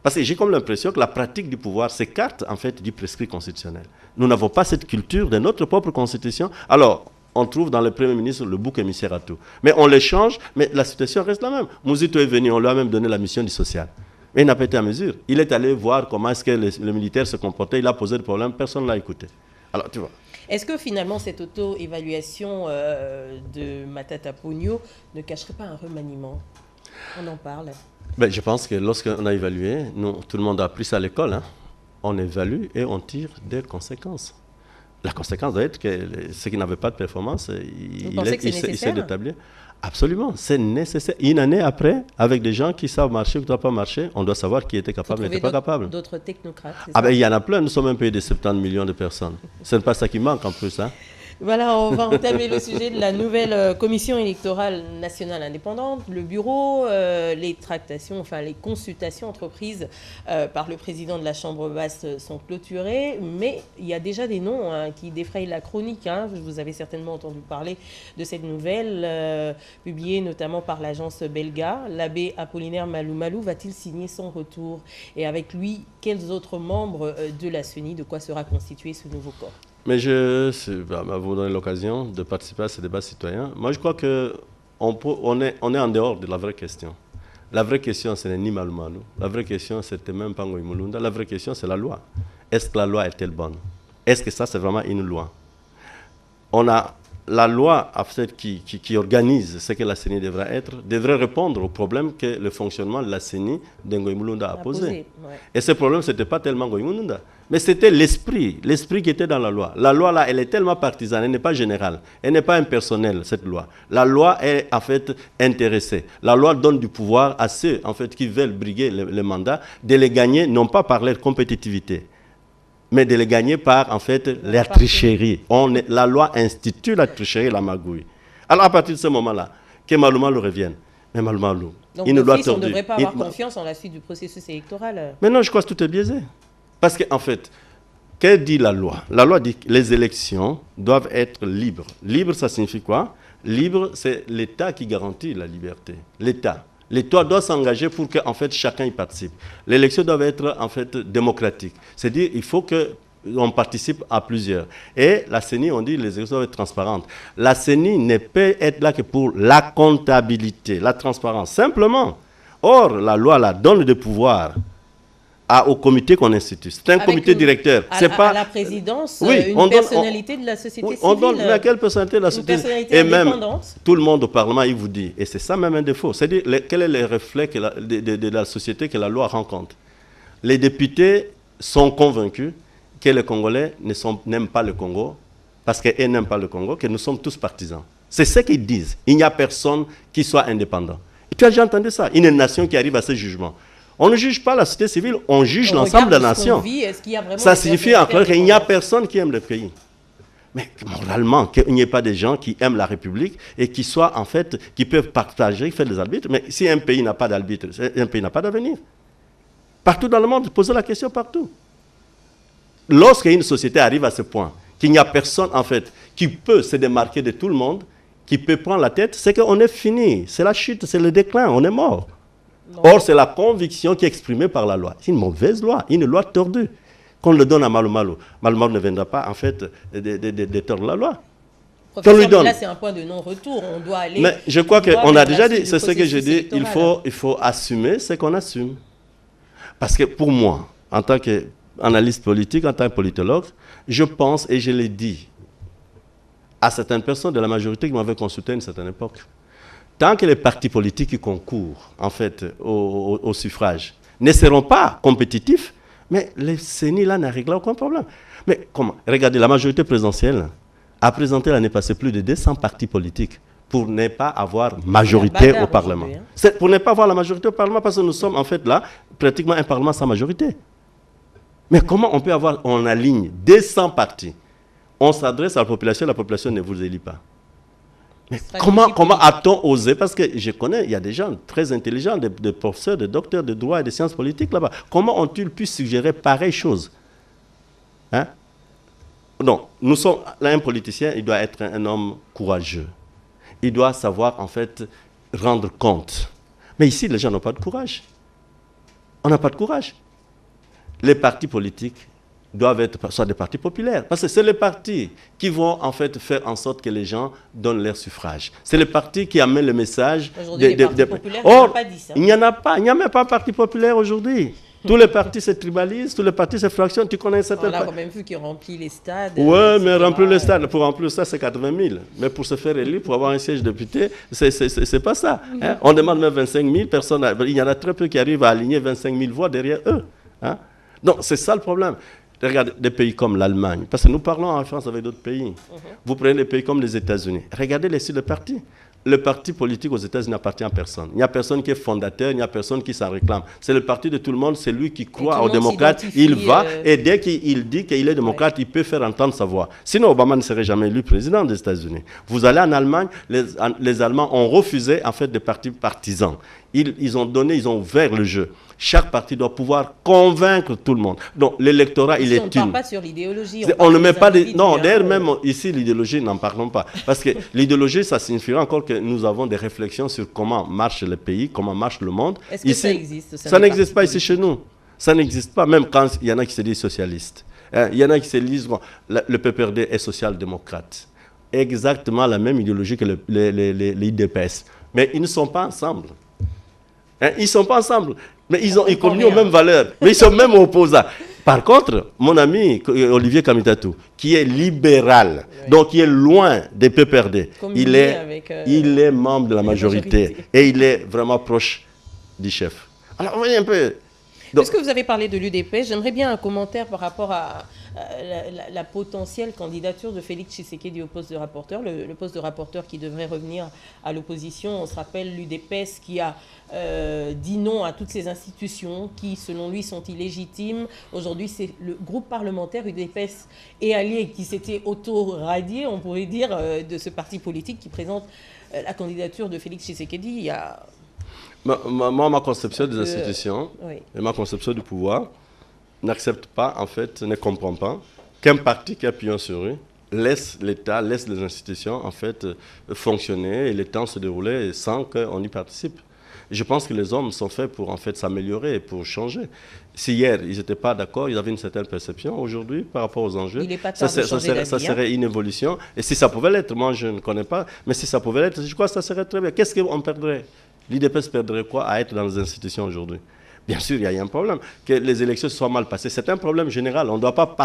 Speaker 2: Parce que j'ai comme l'impression que la pratique du pouvoir s'écarte en fait du prescrit constitutionnel. Nous n'avons pas cette culture de notre propre Constitution. Alors, on trouve dans le Premier ministre le bouc émissaire à tout. Mais on les change, mais la situation reste la même. Mouzito est venu, on lui a même donné la mission du social. Mais il n'a pas été à mesure. Il est allé voir comment est-ce que le militaire se comportait. Il a posé des problèmes, personne ne l'a écouté. Alors, tu vois.
Speaker 1: Est-ce que finalement cette auto-évaluation de Matata Ponyo ne cacherait pas un remaniement? On en parle.
Speaker 2: Ben, je pense que lorsqu'on a évalué, tout le monde a appris ça à l'école. Hein. On évalue et on tire des conséquences. La conséquence doit être que ceux qui n'avaient pas de performance, il essaie d'établir. Absolument, c'est nécessaire. Une année après, avec des gens qui savent marcher ou qui ne doivent pas marcher, on doit savoir qui était capable et qui n'était pas capable.
Speaker 1: D'autres technocrates.
Speaker 2: Ah ben, il y en a plein, nous sommes un pays de 70 millions de personnes. Ce n'est pas ça qui manque en plus. Hein.
Speaker 1: Voilà, on va entamer le sujet de la nouvelle commission électorale nationale indépendante. Le bureau, les tractations, enfin les consultations entreprises par le président de la Chambre basse sont clôturées. Mais il y a déjà des noms qui défrayent la chronique. Vous avez certainement entendu parler de cette nouvelle, publiée notamment par l'agence Belga. L'abbé Apollinaire Malou va-t-il signer son retour? Et avec lui, quels autres membres de la CENI? De quoi sera constitué ce nouveau corps?
Speaker 2: Mais vous donner l'occasion de participer à ce débat citoyen. Moi, je crois qu'on est en dehors de la vraie question. La vraie question, ce n'est ni Malou Malou. La vraie question, c'était même Pango Imulunda. La vraie question, c'est la loi. Est-ce que la loi est-elle bonne? Est-ce que ça, c'est vraiment une loi? On a la loi en fait, qui organise ce que la CENI devrait être, devrait répondre au problème que le fonctionnement de la CENI de Ngoï Mulunda a posé.
Speaker 1: Ouais.
Speaker 2: Et ce problème, ce n'était pas tellement Ngoï Mulunda, mais c'était l'esprit qui était dans la loi. La loi, là, elle est tellement partisane, elle n'est pas générale, elle n'est pas impersonnelle, cette loi. La loi est en fait intéressée. La loi donne du pouvoir à ceux en fait, qui veulent briguer le mandat, de les gagner, non pas par leur compétitivité, mais de les gagner par, en fait, la tricherie. La loi institue la tricherie et la magouille. Alors, à partir de ce moment-là, que Malou Malou revienne. Mais Malou Malou,
Speaker 1: donc, on ne devrait pas avoir confiance en la suite du processus électoral.
Speaker 2: Mais non, je crois que tout est biaisé. Parce qu'en fait, que dit la loi? La loi dit que les élections doivent être libres. Libre, ça signifie quoi? Libre, c'est l'État qui garantit la liberté. L'État. L'État doit s'engager pour que en fait, chacun y participe. L'élection doit être en fait, démocratique. C'est-à-dire qu'il faut qu'on participe à plusieurs. Et la CENI, on dit que les élections doivent être transparentes. La CENI ne peut être là que pour la comptabilité, la transparence, simplement. Or, la loi là, donne des pouvoirs au comité qu'on institue. C'est un comité directeur. C'est pas
Speaker 1: à la présidence, une personnalité de la société civile.
Speaker 2: On donne laquelle personnalité de la société civile.
Speaker 1: Et même
Speaker 2: tout le monde au Parlement, il vous dit, et c'est ça même un défaut, c'est-à-dire quel est le reflet de la société que la loi rencontre. Les députés sont convaincus que les Congolais n'aiment pas le Congo, parce qu'ils n'aiment pas le Congo, que nous sommes tous partisans. C'est ce qu'ils disent. Il n'y a personne qui soit indépendant. Et tu as déjà entendu ça, une nation qui arrive à ce jugement. On ne juge pas la société civile, on juge l'ensemble de la nation. Ça signifie encore qu'il n'y a personne qui aime le pays. Mais moralement, qu'il n'y ait pas des gens qui aiment la République et qui soient en fait, qui peuvent partager, faire des arbitres. Mais si un pays n'a pas d'arbitre, un pays n'a pas d'avenir. Partout dans le monde, posez la question partout. Lorsqu'une société arrive à ce point, qu'il n'y a personne en fait qui peut se démarquer de tout le monde, qui peut prendre la tête, c'est qu'on est fini. C'est la chute, c'est le déclin, on est mort. Non. Or, c'est la conviction qui est exprimée par la loi. C'est une mauvaise loi, une loi tordue. Qu'on le donne à Malou Malou. Malou Malou ne viendra pas, en fait, de tordre la loi.
Speaker 1: Professeur, là, c'est un point de non-retour. On doit aller...
Speaker 2: Mais je crois qu'on a déjà dit, c'est ce que je dis, il faut assumer ce qu'on assume. Parce que pour moi, en tant qu'analyste politique, en tant que politologue, je pense, et je l'ai dit à certaines personnes de la majorité qui m'avaient consulté à une certaine époque, tant que les partis politiques qui concourent en fait, au suffrage ne seront pas compétitifs, mais les CENI là n'a réglé aucun problème. Mais comment? Regardez, la majorité présidentielle a présenté l'année passée plus de 200 partis politiques pour ne pas avoir majorité au Parlement. C'est pour ne pas avoir la majorité au Parlement parce que nous sommes en fait là pratiquement un Parlement sans majorité. Mais comment on peut avoir, on aligne 200 partis, on s'adresse à la population ne vous élit pas. Mais comment a-t-on osé? Parce que je connais, il y a des gens très intelligents, des professeurs, des docteurs de droit et de sciences politiques là-bas. Comment ont-ils pu suggérer pareille chose? Hein? Non, nous sommes, là, un politicien, il doit être un homme courageux. Il doit savoir, en fait, rendre compte. Mais ici, les gens n'ont pas de courage. On n'a pas de courage. Les partis politiques doivent être soit des partis populaires. Parce que c'est les partis qui vont en fait faire en sorte que les gens donnent leur suffrage. C'est les partis qui amènent le message.
Speaker 1: Aujourd'hui, les partis populaires,
Speaker 2: or, pas dit ça. Il n'y en a pas. Il n'y a même pas de parti populaire aujourd'hui. Tous les partis se tribalisent, tous les partis se fractionnent. Tu connais cette...
Speaker 1: On a quand même vu qu'ils remplissent les stades.
Speaker 2: Oui, mais remplir les stades, pour remplir ça, c'est 80 000. Mais pour se faire élire, pour avoir un siège de député, c'est pas ça. Hein? On demande même 25 000 personnes. Il y en a très peu qui arrivent à aligner 25 000 voix derrière eux. Hein? Donc, c'est ça le problème. Regardez des pays comme l'Allemagne, parce que nous parlons en France avec d'autres pays. Vous prenez des pays comme les États-Unis. Regardez les sites de partis. Le parti politique aux États-Unis n'appartient à personne. Il n'y a personne qui est fondateur, il n'y a personne qui s'en réclame. C'est le parti de tout le monde, c'est lui qui croit aux démocrates. Il va, et dès qu'il dit qu'il est démocrate, il peut faire entendre sa voix. Sinon, Obama ne serait jamais élu président des États-Unis. Vous allez en Allemagne, les Allemands ont refusé en fait des partis partisans. Ils ont ouvert le jeu. Chaque parti doit pouvoir convaincre tout le monde. Donc, l'électorat, il est une. On ne
Speaker 1: parle pas sur l'idéologie.
Speaker 2: On ne met pas des... Non, d'ailleurs, même ici, l'idéologie, n'en parlons pas. Parce que l'idéologie, ça signifiera encore que nous avons des réflexions sur comment marche le pays, comment marche le monde.
Speaker 1: Est-ce que ici, ça existe?
Speaker 2: Ça n'existe pas ici chez nous. Ça n'existe pas, même quand il y en a qui se disent socialistes. Il y en a qui se disent, bon, le PPRD est social-démocrate. Exactement la même idéologie que l'IDPS. Mais ils ne sont pas ensemble. Ils ne sont pas ensemble. Mais ils communient aux mêmes valeurs. Mais ils sont même opposants. Par contre, mon ami Olivier Kamitatou, qui est libéral, donc qui est loin des PPRD, il est membre de la majorité et il est vraiment proche du chef. Alors, voyez un peu.
Speaker 1: Puisque vous avez parlé de l'UDPS, j'aimerais bien un commentaire par rapport à la potentielle candidature de Félix Tshisekedi au poste de rapporteur, le poste de rapporteur qui devrait revenir à l'opposition. On se rappelle l'UDPS qui a dit non à toutes ces institutions qui, selon lui, sont illégitimes. Aujourd'hui, c'est le groupe parlementaire UDPS et alliés qui s'était auto-radié, on pourrait dire, de ce parti politique qui présente la candidature de Félix Tshisekedi. Il y a...
Speaker 2: Moi, ma conception des institutions et ma conception du pouvoir n'accepte pas, en fait, ne comprend pas qu'un parti qui a pignon sur rue laisse l'État, laisse les institutions, en fait, fonctionner et le temps se dérouler sans qu'on y participe. Je pense que les hommes sont faits pour, en fait, s'améliorer et pour changer. Si hier, ils n'étaient pas d'accord, ils avaient une certaine perception. Aujourd'hui, par rapport aux enjeux, ça serait une évolution. Et si ça pouvait l'être, moi, je ne connais pas, mais si ça pouvait l'être, je crois que ça serait très bien. Qu'est-ce qu'on perdrait? L'UDPS perdrait quoi à être dans les institutions aujourd'hui? Bien sûr, il y a un problème. Que les élections soient mal passées, c'est un problème général. On ne doit pas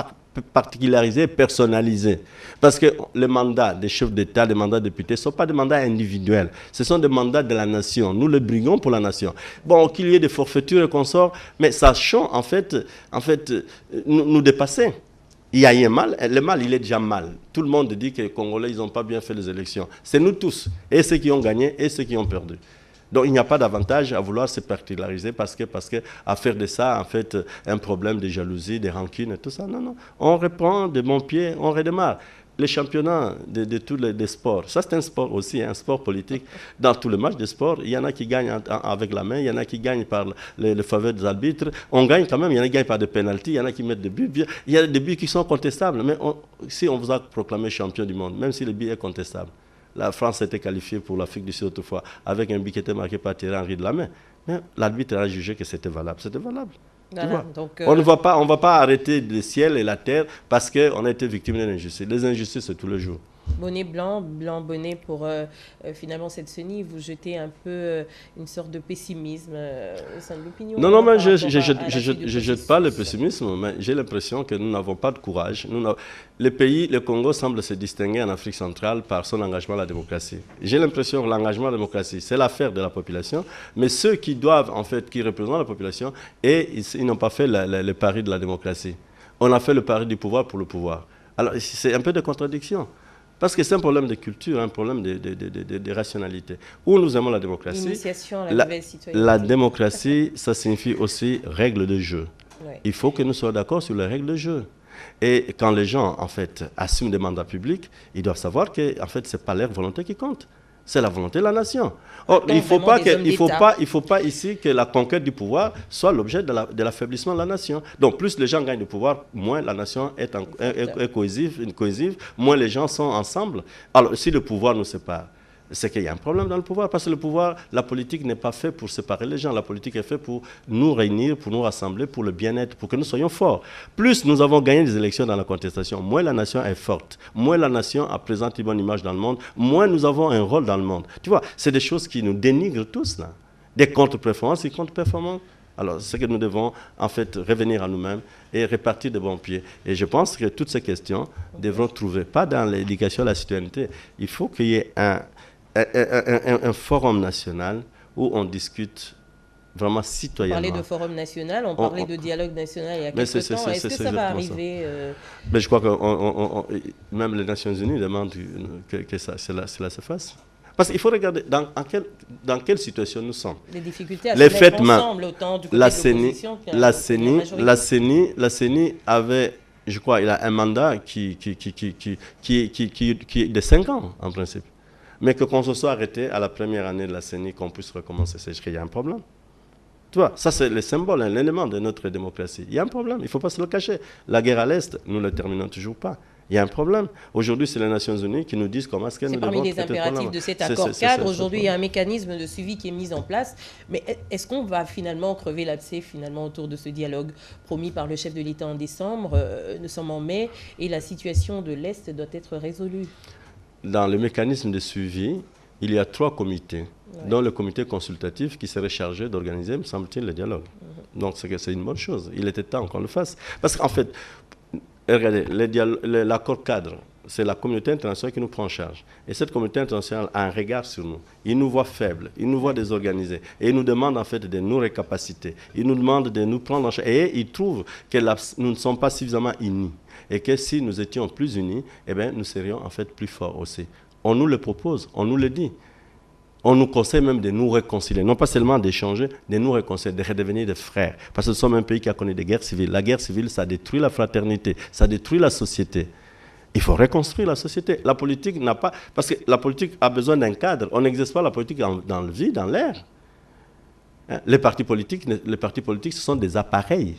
Speaker 2: particulariser, personnaliser. Parce que les mandats des chefs d'État, les mandats de députés, ne sont pas des mandats individuels. Ce sont des mandats de la nation. Nous les briguons pour la nation. Bon, qu'il y ait des forfaitures et consorts, mais sachons en fait nous dépasser. Il y a un mal. Le mal, il est déjà mal. Tout le monde dit que les Congolais, ils n'ont pas bien fait les élections. C'est nous tous, et ceux qui ont gagné et ceux qui ont perdu. Donc il n'y a pas d'avantage à vouloir se particulariser parce que à faire de ça, en fait, un problème de jalousie, de rancune et tout ça. Non, non. On reprend de bons pieds, on redémarre. Les championnats de tous les sports, ça c'est un sport aussi, un sport politique. Dans tous les matchs de sport, il y en a qui gagnent avec la main, il y en a qui gagnent par le faveur des arbitres. On gagne quand même, il y en a qui gagnent par des pénaltys, il y en a qui mettent des buts. Il y a des buts qui sont contestables, mais si on vous a proclamé champion du monde, même si le but est contestable, la France était qualifiée pour l'Afrique du Sud autrefois, avec un but qui était marqué par Thierry Henry de la main. Mais l'arbitre a jugé que c'était valable. C'était valable. Voilà, donc, on ne va pas arrêter le ciel et la terre parce qu'on a été victime d'une injustice. Les injustices, c'est tous les jours.
Speaker 1: Bonnet blanc, blanc bonnet pour finalement cette CENI, vous jetez un peu une sorte de pessimisme au sein de l'opinion.
Speaker 2: Non, mais je ne jette pas le pessimisme, mais j'ai l'impression que nous n'avons pas de courage. Le Congo semble se distinguer en Afrique centrale par son engagement à la démocratie. J'ai l'impression que l'engagement à la démocratie, c'est l'affaire de la population, mais ceux qui doivent, en fait, qui représentent la population, ils n'ont pas fait le pari de la démocratie. On a fait le pari du pouvoir pour le pouvoir. Alors, c'est un peu de contradiction. Parce que c'est un problème de culture, un problème de rationalité. Où nous aimons la démocratie.
Speaker 1: L'initiation à la nouvelle citoyenneté.
Speaker 2: La démocratie, ça signifie aussi règles de jeu. Ouais. Il faut que nous soyons d'accord sur les règles de jeu. Et quand les gens, en fait, assument des mandats publics, ils doivent savoir que, en fait, ce n'est pas leur volonté qui compte. C'est la volonté de la nation. Or, il ne faut pas ici que la conquête du pouvoir soit l'objet de l'affaiblissement de la nation. Donc, plus les gens gagnent du pouvoir, moins la nation est cohésive, moins les gens sont ensemble. Alors, si le pouvoir nous sépare, c'est qu'il y a un problème dans le pouvoir, parce que le pouvoir, la politique n'est pas faite pour séparer les gens, la politique est faite pour nous réunir, pour nous rassembler, pour le bien-être, pour que nous soyons forts. Plus nous avons gagné des élections dans la contestation, moins la nation est forte, moins la nation présente une bonne image dans le monde, moins nous avons un rôle dans le monde. Tu vois, c'est des choses qui nous dénigrent tous, là. Des contre-performances et contre-performances. Alors, c'est que nous devons, en fait, revenir à nous-mêmes et répartir de bons pieds. Et je pense que toutes ces questions devront trouver, pas dans l'éducation à la citoyenneté, il faut qu'il y ait un forum national où on discute vraiment citoyennement.
Speaker 1: On parlait de forum national, on parlait de dialogue national il y a quelques temps. Est-ce que ça va arriver
Speaker 2: Mais je crois que même les Nations Unies demandent que cela se fasse. Parce qu'il faut regarder dans quelle situation nous sommes.
Speaker 1: Les difficultés à se mettre ensemble, autant du côté de l'opposition
Speaker 2: la CENI avait, je crois, il a un mandat qui est de 5 ans, en principe. Mais qu'on se soit arrêté à la première année de la CENI, qu'on puisse recommencer, c'est qu'il y a un problème. Tu vois, ça c'est le symbole, l'élément de notre démocratie. Il y a un problème, il ne faut pas se le cacher. La guerre à l'Est, nous ne la terminons toujours pas. Il y a un problème. Aujourd'hui, c'est les Nations Unies qui nous disent comment est-ce que nous devons traiter le problème.
Speaker 1: C'est parmi les impératifs de cet accord cadre. Aujourd'hui, il y a un mécanisme de suivi qui est mis en place. Mais est-ce qu'on va finalement crever l'abcès autour de ce dialogue promis par le chef de l'État en décembre? Nous sommes en mai et la situation de l'Est doit être résolue.
Speaker 2: Dans le mécanisme de suivi, il y a 3 comités, dont le comité consultatif qui serait chargé d'organiser, me semble-t-il, le dialogue. Donc c'est une bonne chose. Il était temps qu'on le fasse. Parce qu'en fait, regardez, l'accord cadre, c'est la communauté internationale qui nous prend en charge. Et cette communauté internationale a un regard sur nous. Ils nous voient faibles, ils nous voient désorganisés. Et ils nous demandent en fait de nous récapaciter. Ils nous demandent de nous prendre en charge. Et ils trouvent que nous ne sommes pas suffisamment unis. Et que si nous étions plus unis, eh bien, nous serions en fait plus forts aussi. On nous le propose, on nous le dit. On nous conseille même de nous réconcilier, non pas seulement d'échanger, de nous réconcilier, de redevenir des frères. Parce que nous sommes un pays qui a connu des guerres civiles. La guerre civile, ça détruit la fraternité, ça détruit la société. Il faut reconstruire la société. La politique n'a pas... Parce que la politique a besoin d'un cadre. On n'exerce pas la politique dans le vide, dans l'air. Hein? Les partis politiques, ce sont des appareils.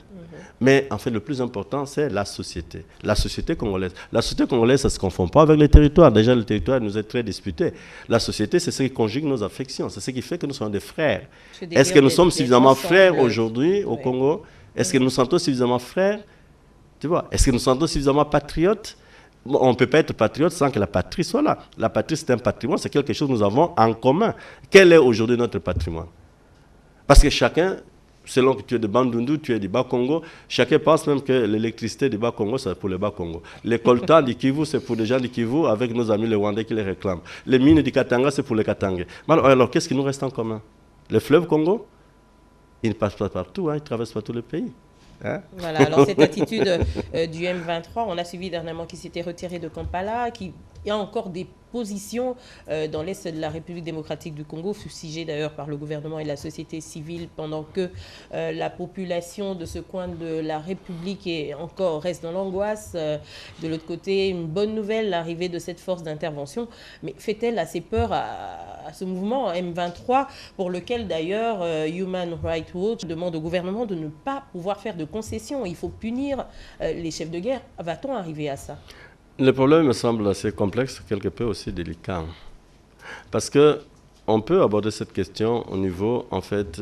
Speaker 2: Mais en fait, le plus important, c'est la société. La société congolaise. La société congolaise, ça ne se confond pas avec les territoires. Déjà, le territoire nous est très disputé. La société, c'est ce qui conjugue nos affections. C'est ce qui fait que nous sommes des frères. Est-ce que nous sommes suffisamment frères aujourd'hui au Congo? Est-ce que nous nous sentons suffisamment frères? Tu vois? Est-ce que nous nous sentons suffisamment patriotes? On ne peut pas être patriote sans que la patrie soit là. La patrie, c'est un patrimoine, c'est quelque chose que nous avons en commun. Quel est aujourd'hui notre patrimoine? Parce que chacun... Selon que tu es de Bandundu, tu es du Bas-Congo, chacun pense même que l'électricité du Bas-Congo, c'est pour le Bas-Congo. Les coltans du Kivu, c'est pour les gens du Kivu, avec nos amis les Rwandais qui les réclament. Les mines du Katanga, c'est pour les Katangais. Alors qu'est-ce qui nous reste en commun? Le fleuve Congo, il ne passe pas partout, hein, il ne traverse pas tout le pays. Hein?
Speaker 1: Voilà, alors cette attitude du M23, on a suivi dernièrement qui s'était retiré de Kampala, qui y a encore des positions dans l'Est de la République démocratique du Congo, fustigées d'ailleurs par le gouvernement et la société civile, pendant que la population de ce coin de la République reste dans l'angoisse. De l'autre côté, une bonne nouvelle, l'arrivée de cette force d'intervention. Mais fait-elle assez peur à ce mouvement M23, pour lequel d'ailleurs Human Rights Watch demande au gouvernement de ne pas pouvoir faire de concessions? Il faut punir les chefs de guerre. Va-t-on arriver à ça?
Speaker 2: Le problème me semble assez complexe, quelque peu aussi délicat. Parce qu'on peut aborder cette question au niveau, en fait,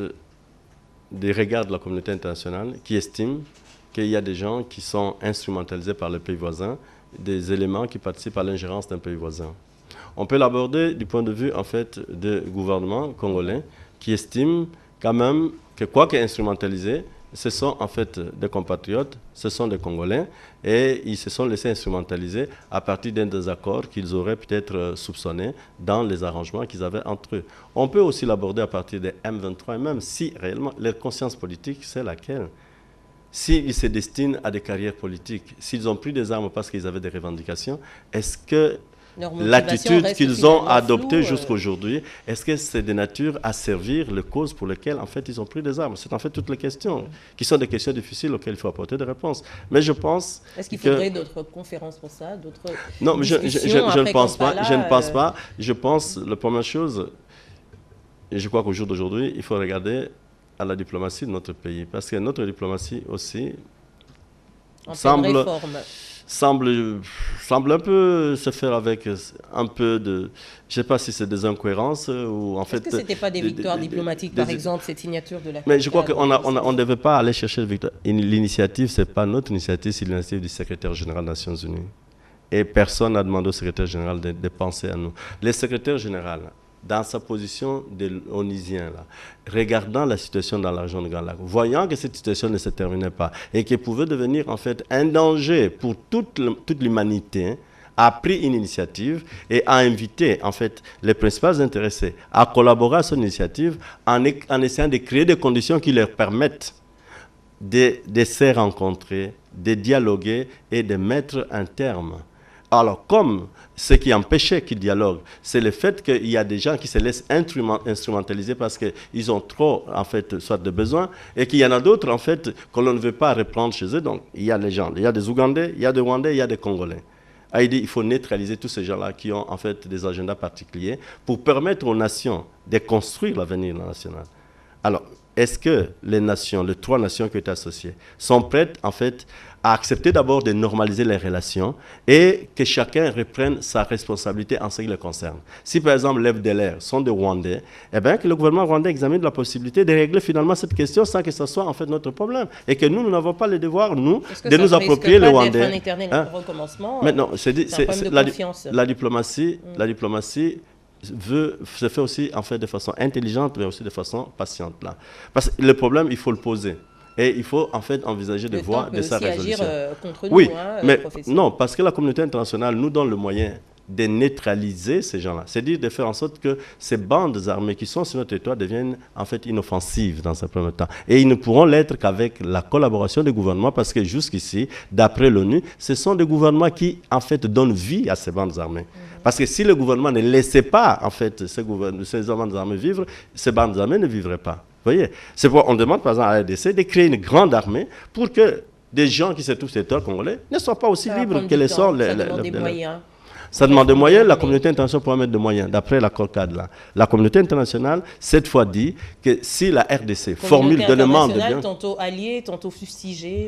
Speaker 2: des regards de la communauté internationale qui estiment qu'il y a des gens qui sont instrumentalisés par les pays voisins, des éléments qui participent à l'ingérence d'un pays voisin. On peut l'aborder du point de vue, en fait, du gouvernement congolais qui estime quand même que, quoi qu'instrumentalisés, ce sont en fait des compatriotes, ce sont des Congolais, et ils se sont laissés instrumentaliser à partir d'un désaccord qu'ils auraient peut-être soupçonné dans les arrangements qu'ils avaient entre eux. On peut aussi l'aborder à partir des M23, et même si réellement leur conscience politique, c'est laquelle? S'ils se destinent à des carrières politiques, s'ils ont pris des armes parce qu'ils avaient des revendications, est-ce que l'attitude qu'ils ont adoptée jusqu'à aujourd'hui, est-ce que c'est de nature à servir les causes pour lesquelles en fait ils ont pris des armes? C'est en fait toutes les questions qui sont des questions difficiles auxquelles il faut apporter des réponses. Mais je pense
Speaker 1: est-ce qu'il faudrait d'autres conférences pour ça, d'autres
Speaker 2: non, mais je ne pense pas. Je ne pense pas. Je pense la première chose, et je crois qu'au jour d'aujourd'hui, il faut regarder à la diplomatie de notre pays, parce que notre diplomatie aussi semble un peu se faire avec un peu de... Je ne sais pas si c'est des incohérences ou en fait...
Speaker 1: Est-ce que ce n'était pas des victoires diplomatiques, par exemple, cette signature de la...
Speaker 2: Mais je crois qu'on ne devait pas aller chercher l'initiative. Ce n'est pas notre initiative, c'est l'initiative du secrétaire général des Nations Unies. Et personne n'a demandé au secrétaire général de penser à nous. Le secrétaire général, dans sa position de l'ONUsien, regardant la situation dans la région de Grand Lac, voyant que cette situation ne se terminait pas et qu'elle pouvait devenir en fait un danger pour toute l'humanité, a pris une initiative et a invité en fait les principaux intéressés à collaborer à son initiative en essayant de créer des conditions qui leur permettent de se rencontrer, de dialoguer et de mettre un terme. Alors, comme ce qui empêchait qu'ils dialoguent, c'est le fait qu'il y a des gens qui se laissent instrumentaliser parce qu'ils ont trop, en fait, soit de besoins, et qu'il y en a d'autres, en fait, que l'on ne veut pas reprendre chez eux. Donc, il y a les gens, il y a des Ougandais, il y a des Rwandais, il y a des Congolais. Il dit qu'il faut neutraliser tous ces gens-là qui ont, en fait, des agendas particuliers pour permettre aux nations de construire l'avenir national. Alors, est-ce que les nations, les 3 nations qui ont été associées, sont prêtes, en fait, à accepter d'abord de normaliser les relations et que chacun reprenne sa responsabilité en ce qui le concerne? Si, par exemple, les FDLR sont des Rwandais, eh bien, que le gouvernement rwandais examine la possibilité de régler finalement cette question sans que ce soit, en fait, notre problème. Et que nous n'avons pas le devoir, nous, de nous approprier les Rwandais.
Speaker 1: Un éternel recommencement.
Speaker 2: Maintenant, la diplomatie se fait aussi en fait de façon intelligente, mais aussi de façon patiente. Là. Parce que le problème, il faut le poser. Et il faut en fait envisager des voies de sa résolution.
Speaker 1: Agir contre nous,
Speaker 2: oui,
Speaker 1: hein,
Speaker 2: mais
Speaker 1: professeur.
Speaker 2: non, parce que la communauté internationale nous donne le moyen de neutraliser ces gens-là. C'est-à-dire de faire en sorte que ces bandes armées qui sont sur notre territoire deviennent en fait inoffensives dans un premier temps. Et ils ne pourront l'être qu'avec la collaboration des gouvernements parce que jusqu'ici, d'après l'ONU, ce sont des gouvernements qui en fait donnent vie à ces bandes armées. Parce que si le gouvernement ne laissait pas en fait ces bandes armées vivre, ces bandes armées ne vivraient pas. Vous voyez? C'est pourquoi on demande par exemple à la RDC de créer une grande armée pour que des gens qui se trouvent sur le territoire congolais ne soient pas aussi libres que les sont
Speaker 1: des moyens.
Speaker 2: Ça demande des moyens, la communauté internationale pourra mettre des moyens, d'après l'accord cadre là. La communauté internationale, cette fois, dit que si la RDC formule des demandes de bien...
Speaker 1: Tantôt alliés, tantôt fustigés...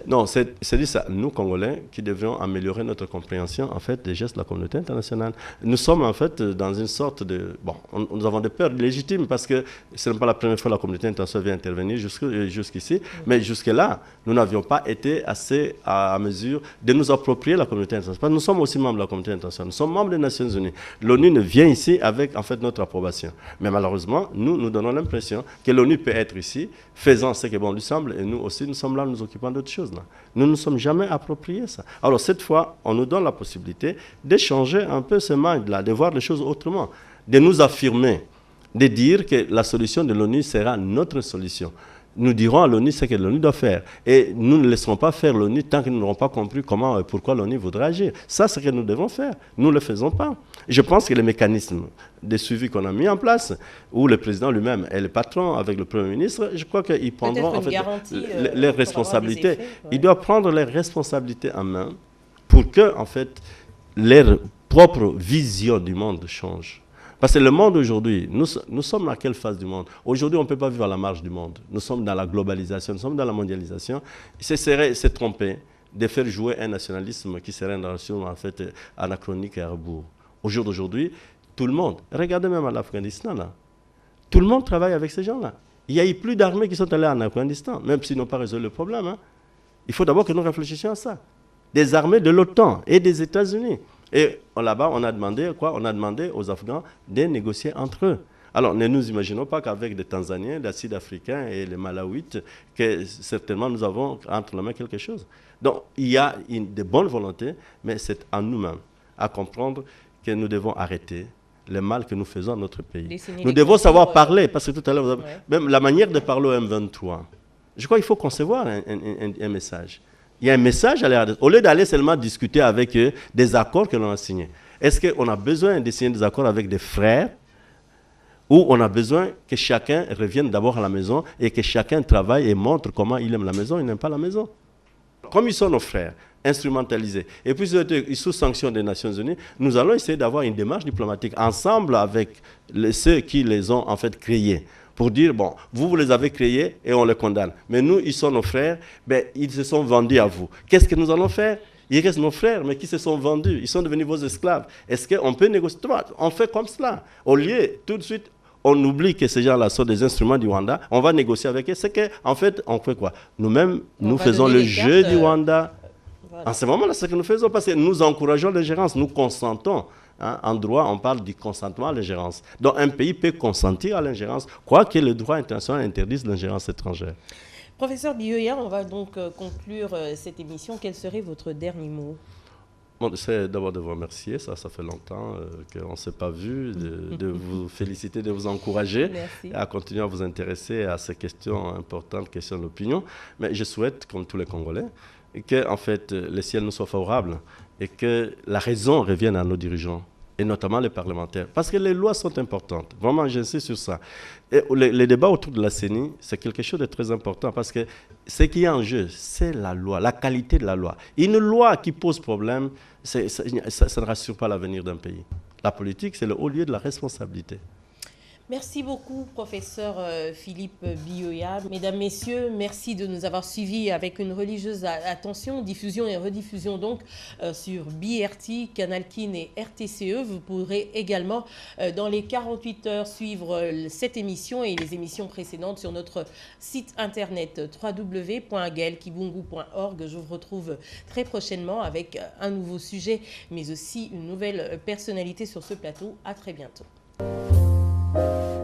Speaker 2: Non, c'est dit ça, nous, Congolais, qui devions améliorer notre compréhension, en fait, des gestes de la communauté internationale. Nous sommes, en fait, dans une sorte de... Bon, nous avons des peurs légitimes, parce que ce n'est pas la première fois que la communauté internationale vient intervenir jusqu'ici, mais jusque-là, nous n'avions pas été assez à mesure de nous approprier la communauté internationale. Parce que nous sommes aussi membres de la communauté internationale. Nous sommes membres des Nations Unies. L'ONU ne vient ici avec en fait notre approbation. Mais malheureusement, nous donnons l'impression que l'ONU peut être ici, faisant ce que bon lui semble, et nous aussi, nous sommes là, nous occupons d'autres choses. Là. Nous ne nous sommes jamais appropriés ça. Alors cette fois, on nous donne la possibilité d'échanger un peu ce mind-là, de voir les choses autrement, de nous affirmer, de dire que la solution de l'ONU sera notre solution. Nous dirons à l'ONU ce que l'ONU doit faire. Et nous ne laisserons pas faire l'ONU tant que nous n'aurons pas compris comment et pourquoi l'ONU voudrait agir. Ça, c'est ce que nous devons faire. Nous ne le faisons pas. Je pense que les mécanismes de suivi qu'on a mis en place, où le président lui-même est le patron avec le Premier ministre, je crois qu'ils prendront en fait, les responsabilités. Effets, ouais. Ils doivent prendre les responsabilités en main pour que, en fait, leur propre vision du monde change. Parce que le monde aujourd'hui, nous sommes dans quelle phase du monde? Aujourd'hui, on ne peut pas vivre à la marge du monde. Nous sommes dans la globalisation, nous sommes dans la mondialisation. Ce serait se tromper de faire jouer un nationalisme qui serait une relation en fait anachronique et à rebours. Au jour d'aujourd'hui, tout le monde, regardez même à l'Afghanistan, là, tout le monde travaille avec ces gens-là. Il y a eu plus d'armées qui sont allées en Afghanistan, même s'ils n'ont pas résolu le problème. Hein. Il faut d'abord que nous réfléchissions à ça. Des armées de l'OTAN et des États-Unis. Et là-bas, on a demandé quoi? On a demandé aux Afghans de négocier entre eux. Alors, ne nous imaginons pas qu'avec des Tanzaniens, des Sud-Africains et les Malawites, que certainement nous avons entre les mains quelque chose. Donc, il y a de bonnes volontés, mais c'est à nous-mêmes à comprendre que nous devons arrêter le mal que nous faisons à notre pays. Nous devons savoir parler, parce que tout à l'heure, même la manière de parler au M23, je crois qu'il faut concevoir un message. Il y a un message à l'RDC. Au lieu d'aller seulement discuter avec eux des accords que l'on a signés, est-ce qu'on a besoin de signer des accords avec des frères ou on a besoin que chacun revienne d'abord à la maison et que chacun travaille et montre comment il aime la maison, il n'aime pas la maison? Comme ils sont nos frères, instrumentalisés, et puis ils sont sous sanction des Nations Unies, nous allons essayer d'avoir une démarche diplomatique ensemble avec ceux qui les ont en fait créés. Pour dire, bon, vous les avez créés et on les condamne. Mais nous, ils sont nos frères, ben, ils se sont vendus à vous. Qu'est-ce que nous allons faire? Il reste nos frères, mais qui se sont vendus. Ils sont devenus vos esclaves. Est-ce qu'on peut négocier? On fait comme cela. Au lieu, tout de suite, on oublie que ces gens-là sont des instruments du Rwanda. On va négocier avec eux. C'est qu'en fait, on fait quoi? Nous-mêmes, nous faisons le jeu du Rwanda. Voilà. En ce moment-là, c'est ce que nous faisons parce que nous encourageons l'ingérence, nous consentons. Hein, en droit, on parle du consentement à l'ingérence. Donc, un pays peut consentir à l'ingérence, quoique le droit international interdise l'ingérence étrangère.
Speaker 1: Professeur Biyoya, on va donc conclure cette émission. Quel serait votre dernier mot?
Speaker 2: Bon, c'est d'abord de vous remercier, ça fait longtemps qu'on ne s'est pas vu, de vous féliciter, de vous encourager à continuer à vous intéresser à ces questions importantes, questions d'opinion. Mais je souhaite, comme tous les Congolais, que en fait, le ciel nous soit favorable et que la raison revienne à nos dirigeants, et notamment les parlementaires. Parce que les lois sont importantes. Vraiment, j'insiste sur ça. Et les débats autour de la CENI, c'est quelque chose de très important parce que ce qui est en jeu, c'est la loi, la qualité de la loi. Une loi qui pose problème, ça ne rassure pas l'avenir d'un pays. La politique, c'est le haut lieu de la responsabilité.
Speaker 1: Merci beaucoup, professeur Philippe Biyoya. Mesdames, Messieurs, merci de nous avoir suivis avec une religieuse attention, diffusion et rediffusion donc sur BRT, Canal Kin et RTCE. Vous pourrez également, dans les 48 heures, suivre cette émission et les émissions précédentes sur notre site internet www.gaelkibungu.org. Je vous retrouve très prochainement avec un nouveau sujet, mais aussi une nouvelle personnalité sur ce plateau. À très bientôt. Thank you.